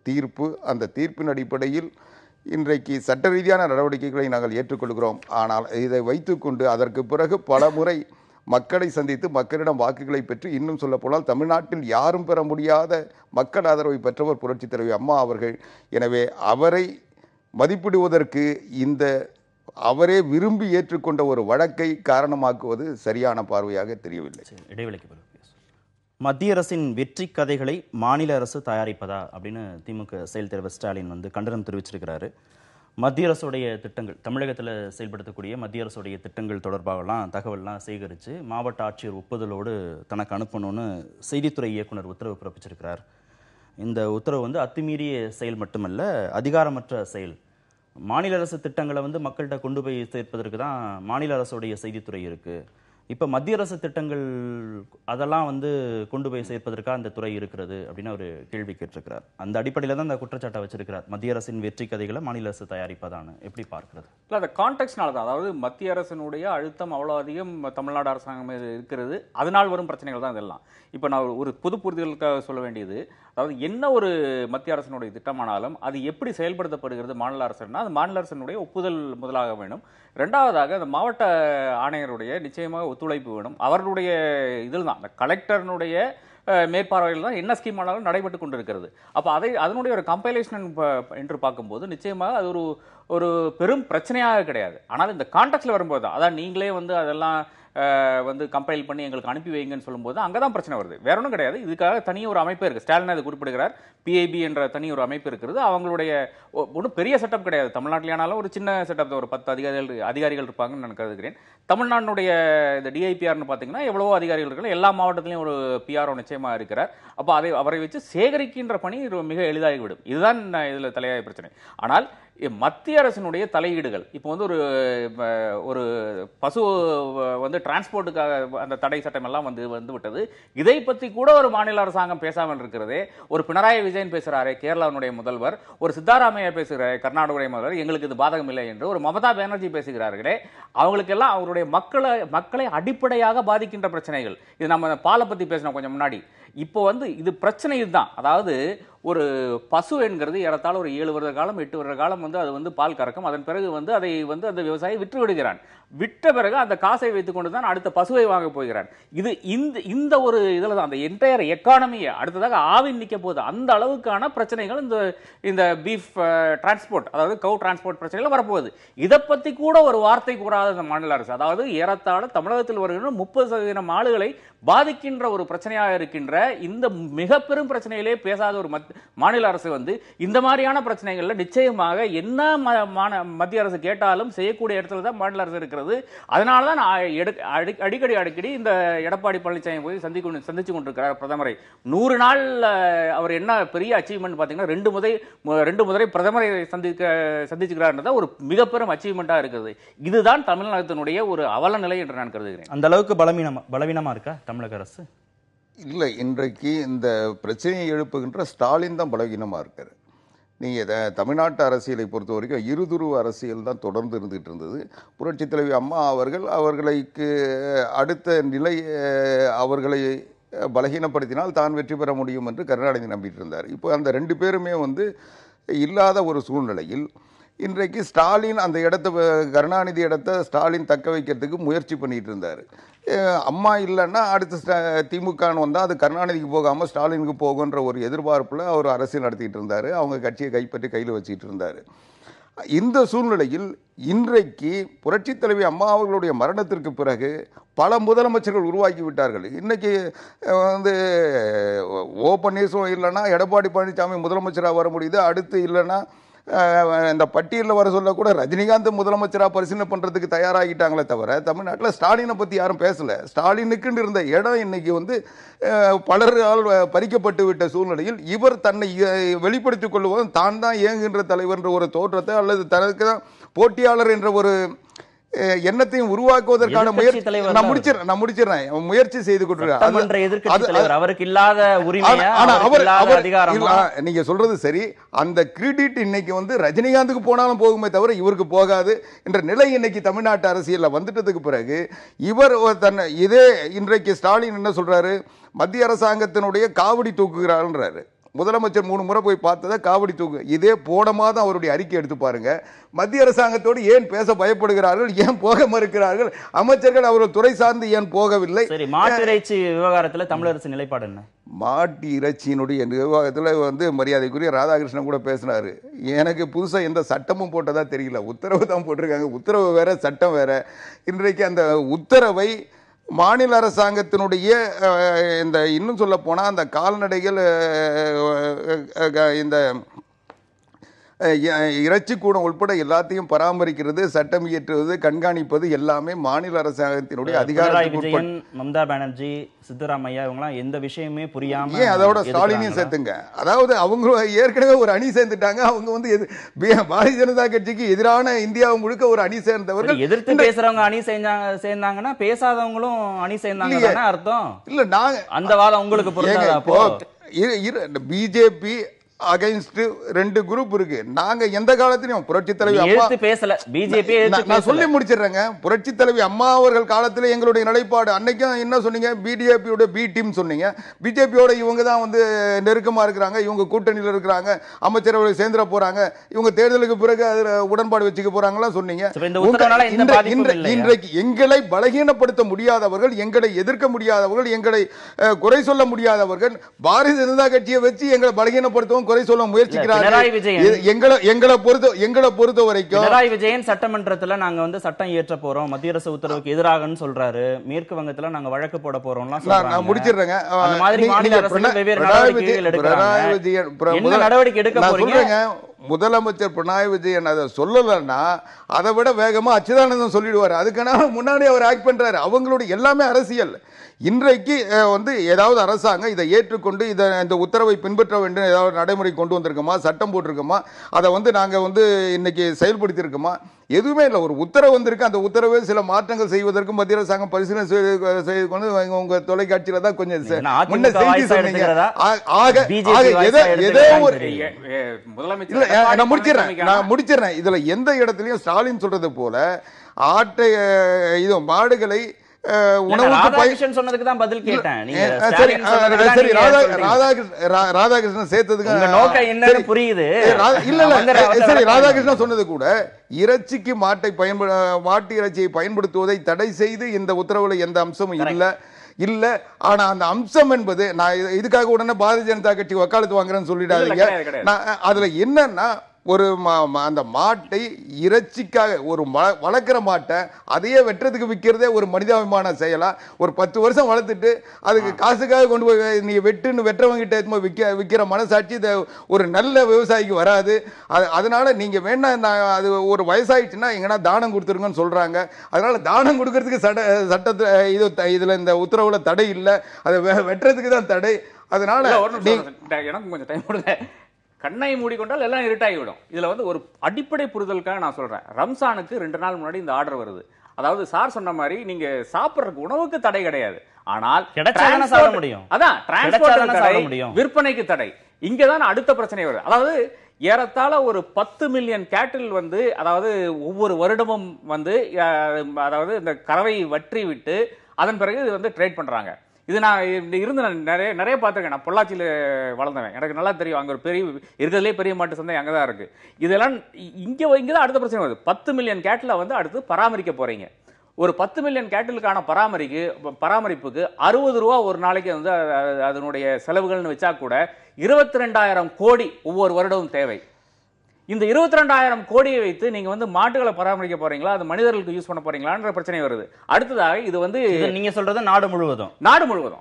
தீர்ப்பு. அந்த தீர்ப்பின் அடிப்படையில் இன்றைக்கு சட்ட ரீதியான நடவடிக்கைகளை நாங்கள் ஏற்றுக்கொள்கிறோம். ஆனால் இதை வைத்துக்கொண்டு அதற்கு பிறகு பல முறை மக்களை சந்தித்து மக்களிடம் வாக்குகளை பெற்று, இன்னும் சொல்ல போனால் தமிழ்நாட்டில் யாரும் பெற முடியாத மக்கள் ஆதரவை பெற்றவர் புரட்சித் தலைவி அம்மா அவர்கள். எனவே அவரை மதிப்பிடுவதற்கு அவரே விரும்பி ஏற்றுக்கொண்ட ஒரு வழக்கை காரணமாக்குவது சரியான பார்வையாக தெரியவில்லை. இடைவெளிக்கு பிறகு மத்திய அரசின் வெற்றி கதைகளை மாநில அரசு தயாரிப்பதா அப்படின்னு திமுக செயல் தலைவர் ஸ்டாலின் கண்டனம் தெரிவிச்சிருக்கிறாரு. மத்திய அரசுடைய திட்டங்கள், தமிழகத்தில் செயல்படுத்தக்கூடிய மத்திய அரசுடைய திட்டங்கள் தொடர்பாகலாம் தகவல்லாம் சேகரித்து மாவட்ட ஆட்சியர் ஒப்புதலோடு தனக்கு அனுப்பணும்னு செய்தித்துறை இயக்குனர் உத்தரவு பிறப்பிச்சிருக்கிறார். இந்த உத்தரவு வந்து அத்துமீறிய செயல் மட்டுமல்ல, அதிகாரமற்ற செயல். மாநில அரசு திட்டங்களை வந்து மக்கள்கிட்ட கொண்டு போய் சேர்ப்பதற்கு தான் மாநில அரசுடைய செய்தித்துறை இருக்கு. இப்போ மத்திய அரசு திட்டங்கள் அதெல்லாம் வந்து கொண்டு போய் சேர்ப்பதற்காக அந்த துறை இருக்கிறது அப்படின்னு ஒரு கேள்வி கேட்டிருக்கிறார். அந்த அடிப்படையில் தான் அந்த குற்றச்சாட்டை வச்சிருக்கிறார். மத்திய அரசின் வெற்றி கதைகளை மாநில அரசு தயாரிப்பதான்னு எப்படி பார்க்கிறது? இல்லை, அந்த கான்டெக்ட்னால தான். அதாவது மத்திய அரசினுடைய அழுத்தம் அவ்வளோ அதிகம் தமிழ்நாடு அரசாங்கம் மீது இருக்கிறது. அதனால் வரும் பிரச்சனைகள் தான் இதெல்லாம். இப்போ நான் ஒரு பொது புரிதலுக்காக சொல்ல வேண்டியது, அதாவது என்ன ஒரு மத்திய அரசினுடைய திட்டமானாலும் அது எப்படி செயல்படுத்தப்படுகிறது மாநில அரசுன்னா அது மாநில அரசினுடைய ஒப்புதல் முதலாக வேணும். ரெண்டாவதாக அந்த மாவட்ட ஆணையருடைய நிச்சயமாக ஒத்துழைப்பு வேணும். அவர்களுடைய இதில் தான், அந்த கலெக்டர்னுடைய மேற்பார்வையில் தான் என்ன ஸ்கீம் ஆனாலும் நடைபெற்று கொண்டிருக்கிறது. அப்போ அதனுடைய ஒரு கம்பைலேஷன் என்று பார்க்கும்போது நிச்சயமாக அது ஒரு பெரும் பிரச்சனையாக கிடையாது. ஆனால் இந்த கான்டெக்ட்ல வரும்போது தான், அதான் நீங்களே வந்து அதெல்லாம் வந்து கம்பைல் பண்ணி எங்களுக்கு அனுப்பி வைங்கன்னு சொல்லும்போது அங்கே தான் பிரச்சனை வருது. வேற ஒன்றும் கிடையாது. இதுக்காக தனி ஒரு அமைப்பே இருக்குது. ஸ்டாலின் அதை குறிப்பிடுகிறார். பிஐபி என்ற தனி ஒரு அமைப்பு இருக்கிறது. அவங்களுடைய ஒன்றும் பெரிய செட்டப் கிடையாது. தமிழ்நாட்டிலானாலும் ஒரு சின்ன செட்டப், ஒரு 10 அதிகாரிகள் இருப்பாங்கன்னு நான் கருதுகிறேன். தமிழ்நாட்டினுடைய இந்த டிஐபிஆர்னு பார்த்தீங்கன்னா எவ்வளவோ அதிகாரிகள் இருக்கிறார். எல்லா மாவட்டத்திலையும் ஒரு பிஆர்ஓ நிச்சயமாக இருக்கிறார். அப்போ அவரை வச்சு சேகரிக்கின்ற பணி மிக எளிதாகிவிடும். இதுதான் இதில் தலையாய பிரச்சனை. ஆனால் மத்திய அரசினுடைய தலையீடுகள், இப்போ வந்து ஒரு பசு வந்து டிரான்ஸ்போர்ட்டுக்காக அந்த தடை சட்டம் எல்லாம் வந்து விட்டது. இதை பற்றி கூட ஒரு மாநில அரசாங்கம் பேசாமல் இருக்கிறது. ஒரு பினராயி விஜயன் பேசுறாரு, கேரளாவுடைய முதல்வர், ஒரு சித்தாராமையா பேசுகிறார், கர்நாடகாவுடைய முதல்வர், எங்களுக்கு இது பாதகம் இல்லை என்று ஒரு மமதா பானர்ஜி பேசுகிறார்களே, அவங்களுக்கெல்லாம் அவருடைய மக்களை அடிப்படையாக பாதிக்கின்ற பிரச்சனைகள். இது நம்ம பாலை பற்றி பேசினோம் கொஞ்சம் முன்னாடி. இப்போ வந்து இது பிரச்சனை இதுதான். அதாவது ஒரு பசு என்கிறது ஏறத்தாழ ஒரு 7 வருட காலம் 8 வருட காலம் வந்து அது வந்து பால் கறக்கும். அதன் பிறகு வந்து அதை வந்து அந்த விவசாயி விற்று விடுகிறான். விற்ற பிறகு அந்த காசை வைத்துக் கொண்டு தான் அடுத்த பசுவை வாங்க போகிறான். இது இந்த ஒரு இதில் தான் அந்த என்டையர் எக்கானமியை அடுத்ததாக ஆவின் நிற்க போகுது. அந்த அளவுக்கான பிரச்சனைகள் இந்த பீஃப் டிரான்ஸ்போர்ட், அதாவது கவு டிரான்ஸ்போர்ட் பிரச்சனைகள் வரப்போகுது. இதை பற்றி கூட ஒரு வார்த்தை கூறாத இந்த மாநில அரசு, அதாவது ஏறத்தாழ தமிழகத்தில் வருகின்ற 30% ஆளுகளை பாதிக்கின்ற ஒரு பிரச்சனையாக இருக்கின்ற இந்த மிக பெரும் பிரச்சனையிலே பேசாத ஒரு மாநில அரசு வந்து இந்த மாதிரியான பிரச்சனைகள்ல நிச்சயமாக என்ன மத்திய அரசு கேட்டாலும் செய்யக்கூடிய இடத்துல தான் மாநில அரசு இருக்கிறது. அதனாலதான் அடிக்கடி இந்த எடப்பாடி பழனிசாமி போய் சந்திச்சு கொண்டிருக்கிறார் பிரதமரை. 100 நாள் அவர் என்ன பெரிய அச்சீவ்மெண்ட் பாத்தீங்கன்னா 2 முறை பிரதமரை சந்திச்சுக்கிறார். ஒரு மிக பெரும் அச்சீவ்மெண்டா இருக்குது. இதுதான் தமிழ்நாட்டினுடைய ஒரு அவல நிலை என்று நான் கருதுகிறேன். அந்த அளவுக்கு பலவீனமா இருக்கா தமிழக அரசு? இல்லை, இன்றைக்கு இந்த பிரச்சனையை எழுப்புகின்ற ஸ்டாலின் தான் பலவீனமாக இருக்கார். நீங்கள் தமிழ்நாட்டு அரசியலை பொறுத்த வரைக்கும் இருதுருவ அரசியல் தான் தொடர்ந்து இருந்துகிட்டு இருந்தது. புரட்சித் தலைவி அம்மா அவர்களுக்கு அடுத்த நிலை அவர்களை பலகீனப்படுத்தினால் தான் வெற்றி பெற முடியும் என்று கருணாநிதி நம்பிட்டு இருந்தார். இப்போ அந்த 2 பேருமே வந்து இல்லாத ஒரு சூழ்நிலையில் இன்றைக்கு ஸ்டாலின் அந்த கருணாநிதி இடத்தை ஸ்டாலின் தக்க வைக்கிறதுக்கு முயற்சி பண்ணிட்டு இருந்தார். அம்மா இல்லைன்னா அடுத்து திமுகன்னு வந்தால் அது கருணாநிதிக்கு போகாமல் ஸ்டாலினுக்கு போகுன்ற ஒரு எதிர்பார்ப்பில் அவர் அரசியல் நடத்திக்கிட்டு இருந்தார். அவங்க கட்சியை கைப்பற்றி கையில் வச்சுக்கிட்டு இருந்தார். இந்த சூழ்நிலையில் இன்றைக்கு புரட்சித் தலைவி அம்மா அவர்களுடைய மரணத்திற்கு பிறகு பல முதலமைச்சர்கள் உருவாக்கி விட்டார்கள். இன்னைக்கு வந்து ஓ பன்னீர்செல்வம் இல்லைன்னா எடப்பாடி பழனிசாமி முதலமைச்சராக வர முடியுது. அடுத்து இல்லைன்னா இந்த பட்டியலில் வர சொல்ல கூட ரஜினிகாந்த் முதலமைச்சராக பரிசீலனை பண்ணுறதுக்கு தயாராகிட்டாங்களே தவிர தமிழ்நாட்டில் ஸ்டாலினை பற்றி யாரும் பேசலை. ஸ்டாலினுக்குன்னு இருந்த இடம் இன்னைக்கு வந்து பலரால் பறிக்கப்பட்டு விட்ட சூழ்நிலையில் இவர் தன்னை வெளிப்படுத்திக் கொள்வதும் தான் இயங்குகின்ற தலைவர் என்ற ஒரு தோற்றத்தை அல்லது தனக்கு தான் போட்டியாளர் என்ற ஒரு எண்ணத்தையும் உருவாக்குவதற்கான முயற்சி நான் முடிச்சிடறேன் முயற்சி செய்து கொண்டிருக்கிறார். அவருக்கு இல்லாத உரிமை, நீங்க சொல்றது சரி. அந்த கிரெடிட் இன்னைக்கு வந்து ரஜினிகாந்துக்கு போனாலும் போகுமே தவிர இவருக்கு போகாது என்ற நிலை இன்னைக்கு தமிழ்நாட்டு அரசியல் வந்துட்டதுக்கு பிறகு இவர் தன்னை இதே இன்றைக்கு ஸ்டாலின் என்ன சொல்றாரு, மத்திய அரசாங்கத்தினுடைய காவடி தூக்குகிறார்ன்றாரு. முதலமைச்சர் 3 முறை போய் பார்த்ததை காவடி தூக்கு. இதே போன மாதம் அவருடைய அறிக்கை எடுத்து பாருங்க. மத்திய அரசாங்கத்தோடு ஏன் பேச பயப்படுகிறார்கள், ஏன் போக மறுக்கிறார்கள், அமைச்சர்கள் அவர்கள் துறை சார்ந்து ஏன் போகவில்லை? சரி, மாட்டு இறைச்சி விவகாரத்தில் தமிழக அரசு நிலைப்பாடு என்ன? மாட்டு இறைச்சியினுடைய நிர்வாகத்தில் வந்து மரியாதைக்குரிய ராதாகிருஷ்ணன் கூட பேசினாரு. எனக்கு புதுசாக எந்த சட்டமும் போட்டதா தெரியல, உத்தரவு தான் போட்டிருக்காங்க. உத்தரவு வேற சட்டம் வேற. இன்றைக்கு அந்த உத்தரவை மாநில அரசாங்கத்தினுடைய இந்த இன்னும் சொல்ல போனால் அந்த கால்நடைகள் இந்த இறைச்சி கூடம் உட்பட எல்லாத்தையும் பராமரிக்கிறது, சட்டம் இயற்றுவது, கண்காணிப்பது எல்லாமே மாநில அரசாங்கத்தினுடைய அதிகாரத்துக்கு விஜயன், மம்தா பானர்ஜி, சித்தராமையா இவங்கலாம் எந்த விஷயமே புரியாம ஏன் அதோட ஸ்டாலினையும் சேர்த்துங்க. அதாவது அவங்க ஏற்கனவே ஒரு அணி சேர்ந்துட்டாங்க. அவங்க வந்து பாரதிய ஜனதா கட்சிக்கு எதிரான இந்தியா முழுக்க ஒரு அணி சேர்ந்தவர்கள். எதிர்த்து பேசுறவங்க அணி சேர்ந்தாங்கன்னா பேசாதவங்களும் அணி சேர்ந்தாங்க அர்த்தம் இல்ல. நாங்க அந்த வாதம் உங்களுக்கு பொருந்தாதா? அப்போ பிஜேபி அகைன்ஸ்ட் 2 குரூப் இருக்கு. நாங்க எந்த காலத்திலும் புரட்சி தலைவி அம்மா பேசல, பிஜேபி நான் சொல்லி முடிச்சிடுறேங்க. புரட்சி தலைவி அம்மா அவர்கள் காலத்துல எங்களுடைய நிலைப்பாடு அன்னைக்கும் என்ன சொன்னீங்க? பிஜேபியோட பி டீம் சொன்னீங்க. பிஜேபியோட இவங்க தான் வந்து நெருக்கமா இருக்கிறாங்க, இவங்க கூட்டணியில் இருக்கிறாங்க, அமைச்சரவை சேர்ந்துட போறாங்க, இவங்க தேர்தலுக்கு பிறகு அதுல உடன்பாடு வச்சுக்க போறாங்களா சொன்னீங்க. இன்றைக்கு எங்களை பலகீனப்படுத்த முடியாதவர்கள், எங்களை எதிர்க்க முடியாதவர்கள், எங்களை குறை சொல்ல முடியாதவர்கள் பாரதிய ஜனதா கட்சியை வச்சு எங்களை பலகீனப்படுத்தவும் குறை சொல்ல முயற்சிக்கிறார்கள். எங்களை பொறுத்த வரைக்கும் பினராயி விஜயன் சட்டமன்றத்துல நாங்க வந்து சட்டம் இயற்ற போறோம், மத்திய அரசு உத்தரவுக்கு எதிராகன்னு சொல்றாரு. மேற்கு வங்கத்துல நாங்க வழக்கு போட போறோம்லாம் சொல்றாங்க. நான் முடிச்சிடுறேங்க. அந்த மாதிரி மாநில அரசுகள் வெவ்வேறு நடவடிக்கைகள் எடுக்கறாங்க. என்ன நடவடிக்கை எடுக்க போறீங்க? முதலமைச்சர் பினராயி விஜயன் அதை சொல்லலன்னா அதை விட வேகமா அச்சுதானந்தம் சொல்லிடுவார். அதுக்கான முன்னாடி அவர் ஆக்ட் பண்றாரு. அவங்களுடைய எல்லாமே அரசியல். இன்றைக்கு வந்து ஏதாவது அரசாங்கம் இதை ஏற்றுக்கொண்டு இந்த உத்தரவை பின்பற்ற வேண்டும் ஏதாவது நடைமுறை கொண்டு வந்திருக்கோமா, சட்டம் போட்டிருக்கோமா, அதை வந்து நாங்க வந்து இன்னைக்கு செயல்படுத்தி இருக்கோமா? எதுவுமே இல்லை. ஒரு உத்தரவு வந்திருக்கு. அந்த உத்தரவை சில மாற்றங்கள் செய்வதற்கு மத்திய அரசாங்கம் பரிசீலனை செய்து கொண்டு உங்க தொலைக்காட்சியில தான் கொஞ்சம் முன்ன செய்தி சொன்னீங்க. நான் முடிச்சிடறேன். இதுல எந்த இடத்துலயும் ஸ்டாலின் சொல்றது போல ஆட்டை இது மாடுகளை சொன்னதுக்கு தான் பதில் கேட்டேன். ராதாகிருஷ்ணன் சேர்த்ததுக்கு நோக்கம் என்னன்னு புரியுது. சரி, ராதாகிருஷ்ணன் சொன்னது கூட இறைச்சிக்கு மாட்டு இறைச்சியை பயன்படுத்துவதை தடை செய்து இந்த உத்தரவுல எந்த அம்சமும் இல்ல. ஆனா அந்த அம்சம் என்பது நான் இதுக்காக உடனே பாரதிய ஜனதா கட்சி வக்காலத்து வாங்குறேன்னு சொல்லிடாதீங்க. அதுல என்னன்னா ஒரு அந்த மாட்டை இறைச்சிக்காக ஒரு வளர்க்குற மாட்டை அதையே வெட்டுறதுக்கு விற்கிறதே ஒரு மனிதாபிமான செயலா? ஒரு 10 வருஷம் வளர்த்துட்டு அதுக்கு காசுக்காக கொண்டு போய் நீ வெட்டுறவங்கிட்ட விற்கிற மனசாட்சி ஒரு நல்ல விவசாயிக்கு வராது. அதனால நீங்க வேணா அது ஒரு வயசாயிடுச்சுன்னா எங்கன்னா தானம் கொடுத்துருங்கன்னு சொல்றாங்க. அதனால தானம் கொடுக்கறதுக்கு சட்டத்தை இதுல இந்த உத்தரவுல தடை இல்லை, அதை வெட்டுறதுக்கு தான் தடை. அதனால எனக்கு கொஞ்சம் டைம் கொடுங்க. கண்ணை மூடிக்கொண்டால் எல்லாம் இருட்டாகிவிடும். இதுல வந்து ஒரு அடிப்படை புரிதலுக்காக நான் சொல்றேன். ரம்சானுக்கு 2 நாள் முன்னாடி இந்த ஆர்டர் வருது. அதாவது சார் சொன்ன மாதிரி நீங்க சாப்பிடுறதுக்கு உணவுக்கு தடை கிடையாது, ஆனால் விற்பனைக்கு தடை. இங்கதான் அடுத்த பிரச்சனை வருது. அதாவது ஏறத்தாழ ஒரு 10 மில்லியன் கேட்டில் வந்து, அதாவது ஒவ்வொரு வருடமும் வந்து அதாவது இந்த கறவை வற்றி விட்டு அதன் பிறகு இது வந்து ட்ரேட் பண்றாங்க. இது நான் இருந்து நிறைய பார்த்துருக்கேன். நான் பொள்ளாச்சியில் வளர்ந்தவன், எனக்கு நல்லா தெரியும். அங்கே ஒரு இருக்கிறதுலே பெரிய மாட்டு சந்தை அங்கே தான் இருக்கு. இதெல்லாம் இங்கே தான் அடுத்த பிரச்சனை வருது. 10 மில்லியன் கேட்டில் வந்து அடுத்து பராமரிக்க போறீங்க. ஒரு 10 மில்லியன் கேட்டிலுக்கான பராமரிப்புக்கு 60 ரூபா ஒரு நாளைக்கு வந்து அதனுடைய செலவுகள்னு வச்சா கூட 22,000 கோடி ஒவ்வொரு வருடமும் தேவை. இந்த 22,000 கோடியை வைத்து நீங்க வந்து மாட்டுகளை பராமரிக்க போறீங்களா, அது மனிதர்களுக்கு யூஸ் பண்ண போறீங்களான்ற பிரச்சனை வருது. அடுத்ததாக இது வந்து நீங்க சொல்றது நாடு முழுவதும்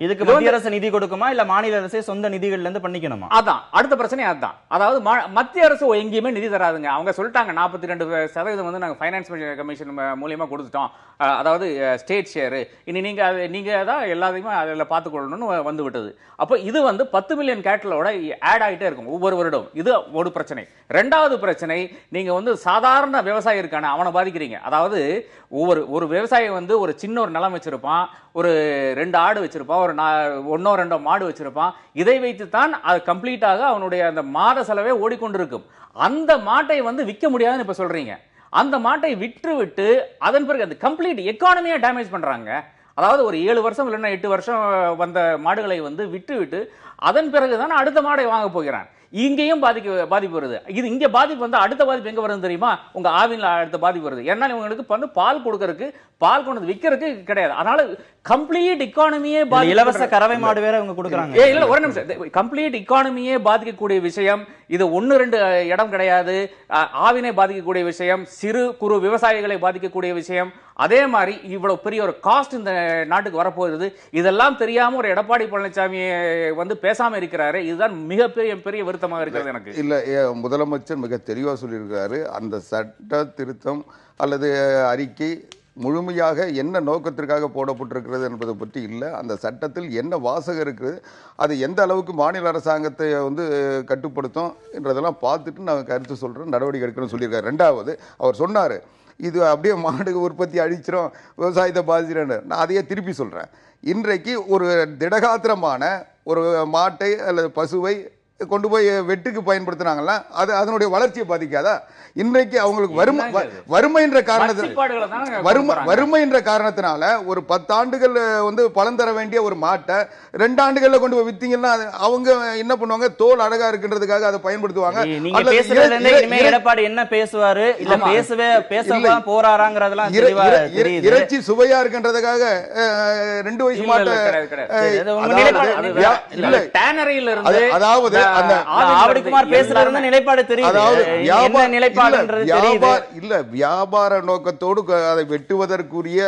இதுக்கு மத்திய அரசு நிதி கொடுக்குமா இல்ல மாநில அரசே சொந்த நிதிகள்ல இருந்து பண்ணிக்கணுமா? அதான் அடுத்த பிரச்சனை. அதுதான், அதாவது மத்திய அரசு எங்கேயுமே நிதி தராதுங்க. அவங்க சொல்லிட்டாங்க 42% வந்து நாங்க ஃபைனான்ஸ் கமிஷன் மூலியமா கொடுத்துட்டோம், அதாவது ஸ்டேட் ஷேர். இனி நீங்க தான் எல்லாத்தையுமே அதில் பார்த்துக்கொள்ளணும்னு வந்து விட்டது. அப்போ இது வந்து 10 மில்லியன் கேட்டிலோட ஆட் ஆகிட்டே இருக்கும் ஒவ்வொரு வருடம். இது ஒரு பிரச்சனை. ரெண்டாவது பிரச்சனை, நீங்க வந்து சாதாரண விவசாயி இருக்கான அவனை பாதிக்கிறீங்க. அதாவது ஒரு விவசாயி வந்து ஒரு சின்ன ஒரு நிலம் வச்சிருப்பான், ஒரு 2 ஆடு வச்சிருப்பான், ஒரு 1-2 மாடு வச்சிருப்பான். இதை வைத்து தான் அது கம்ப்ளீட்டாக அவனுடைய அந்த மாத செலவே ஓடிக்கொண்டிருக்கும். அந்த மாட்டை வந்து விற்க முடியாதுன்னு இப்ப சொல்றீங்க. அந்த மாட்டை விட்டு அதன் பிறகு அந்த கம்ப்ளீட் எக்கானமியா டேமேஜ் பண்றாங்க. அதாவது ஒரு 7 வருஷம் இல்லைன்னா 8 வருஷம் வந்த மாடுகளை வந்து விட்டு அதன் பிறகுதான் அடுத்த மாடை வாங்க போகிறான். இங்கேயும் பாதிப்பு வருது. இது இங்க பாதிப்பு வந்து அடுத்த பாதிப்பு எங்க வருது தெரியுமா? உங்க ஆவின்ல அடுத்த பாதிப்பு வருது. ஏன்னா இவங்களுக்கு வந்து பால் கொடுக்கறதுக்கு, பால் கொண்டு விற்கிறதுக்கு கிடையாது. அதனால கம்ப்ளீட் இக்கானமியே இலவச கறவை மாடு வேற அவங்க கொடுக்குறாங்க. இல்ல ஒரு நிமிஷம், கம்ப்ளீட் இக்கானமியே பாதிக்கக்கூடிய விஷயம் இது. 1-2 இடம் கிடையாது. ஆவினை பாதிக்கக்கூடிய விஷயம், சிறு குறு விவசாயிகளை பாதிக்கக்கூடிய விஷயம். அதே மாதிரி இவ்வளவு பெரிய ஒரு காஸ்ட் இந்த நாட்டுக்கு வரப்போகுது. இதெல்லாம் தெரியாம ஒரு எடப்பாடி பழனிசாமி வந்து பேசாம இருக்கிறாரு. இதுதான் மிகப்பெரிய திருத்தமாக இருக்கிறது எனக்கு. இல்ல, முதலமைச்சர் மிக தெளிவா சொல்லியிருக்காரு. அந்த சட்ட திருத்தம் அல்லது அறிக்கை முழுமையாக என்ன நோக்கத்திற்காக போடப்பட்டிருக்கிறது என்பதை பற்றி இல்லை. அந்த சட்டத்தில் என்ன வாசகம் இருக்குது, அது எந்த அளவுக்கு மாநில அரசாங்கத்தை கட்டுப்படுத்தும் என்றதெல்லாம் பார்த்துட்டு நான் கருத்து சொல்றேன், நடவடிக்கை எடுக்கணும்னு சொல்லியிருக்காரு. ரெண்டாவது, அவர் சொன்னார் இது அப்படியே மாடு உற்பத்தி அழிச்சிரும், விவசாயத்தை பாதிச்சிடும். நான் அதையே திருப்பி சொல்றேன். இன்றைக்கு ஒரு திடகாத்திரமான ஒரு மாட்டை அல்லது பசுவை கொண்டு போய் வெட்டுக்கு பயன்படுத்தினாங்களா, அது அதனுடைய வளர்ச்சியை பாதிக்காதா? இன்றைக்கு அவங்களுக்கு வறுமை என்ற காரணத்தினால ஒரு 10 ஆண்டுகள் பலன் தர வேண்டிய ஒரு மாட்டை 2 ஆண்டுகள்ல கொண்டு போய் வித்தீங்கன்னா அவங்க என்ன பண்ணுவாங்க, தோல் அழகா இருக்குன்றதுக்காக அதை பயன்படுத்துவாங்க. எடப்பாடி என்ன பேசுவாரு, இல்ல பேசவே போறாராங்கிறதெல்லாம் இறைச்சி சுவையா இருக்குன்றதுக்காக 2 வயசு மாட்டை, அதாவது ஆவடிக்குமார் பேசுறாரு நிலைப்பாடு தெரியும். வியாபார நோக்கத்தோடு அதை வெட்டுவதற்குரிய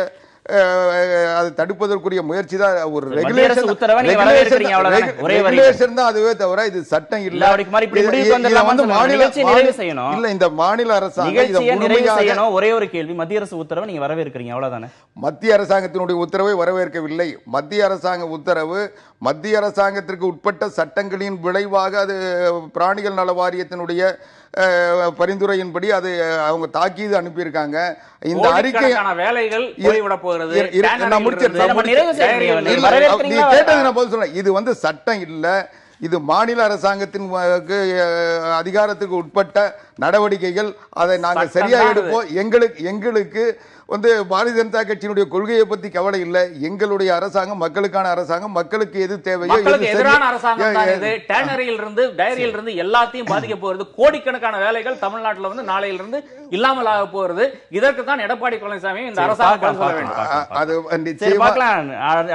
அதை தடுப்பதற்குரிய முயற்சி தான் ஒரு ரெகுலேஷன் தான், அதுவே தவிர இது சட்டம் இல்ல. இந்த மாநில அரசாங்கம் ஒரே ஒரு கேள்வி, மத்திய அரசு உத்தரவை நீங்க வரவேற்கிறீங்க அவ்வளவுதானே? மத்திய அரசாங்கத்தினுடைய உத்தரவை வரவேற்கவில்லை. மத்திய அரசாங்க உத்தரவு மத்திய அரசாங்கத்திற்கு உட்பட்ட சட்டங்களின் விளைவாக அது பிராணிகள் நல வாரியத்தினுடைய பரிந்துரையின்படி அது அவங்க தாக்கீது அனுப்பியிருக்காங்க. இந்த அறிக்கை வேலைகள் இது சட்டம் இல்ல, இது மாநில அரசாங்கத்தின் அதிகாரத்துக்கு உட்பட்ட நடவடிக்கைகள். அதை நாங்கள் சரியா எடுப்போம். எங்களுக்கு பாரதிய ஜனதா கட்சியினுடைய கொள்கையை பத்தி கவலை இல்லை. எங்களுடைய அரசாங்கம் மக்களுக்கான அரசாங்கம், மக்களுக்கு எது தேவையோ எதிரான அரசாங்கம் டேனரியில் இருந்து டைரியில் இருந்து எல்லாத்தையும் பாதிக்க போகிறது. கோடிக்கணக்கான வேலைகள் தமிழ்நாட்டில் நாளையில இருந்து இல்லாமல் ஆக போகிறது. இதற்கு தான் எடப்பாடி பழனிசாமி இந்த அரசாங்கம் சொல்ல வேண்டும்.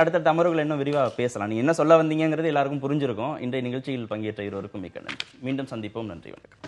அடுத்த அமர்வுகள் இன்னும் விரிவாக பேசலாம். நீங்க என்ன சொல்ல வந்தீங்கிறது எல்லாருக்கும் புரிஞ்சிருக்கும். இன்றைய நிகழ்ச்சியில் பங்கேற்ற இருவருக்கும் மிக்க நன்றி. மீண்டும் சந்திப்போம். நன்றி, வணக்கம்.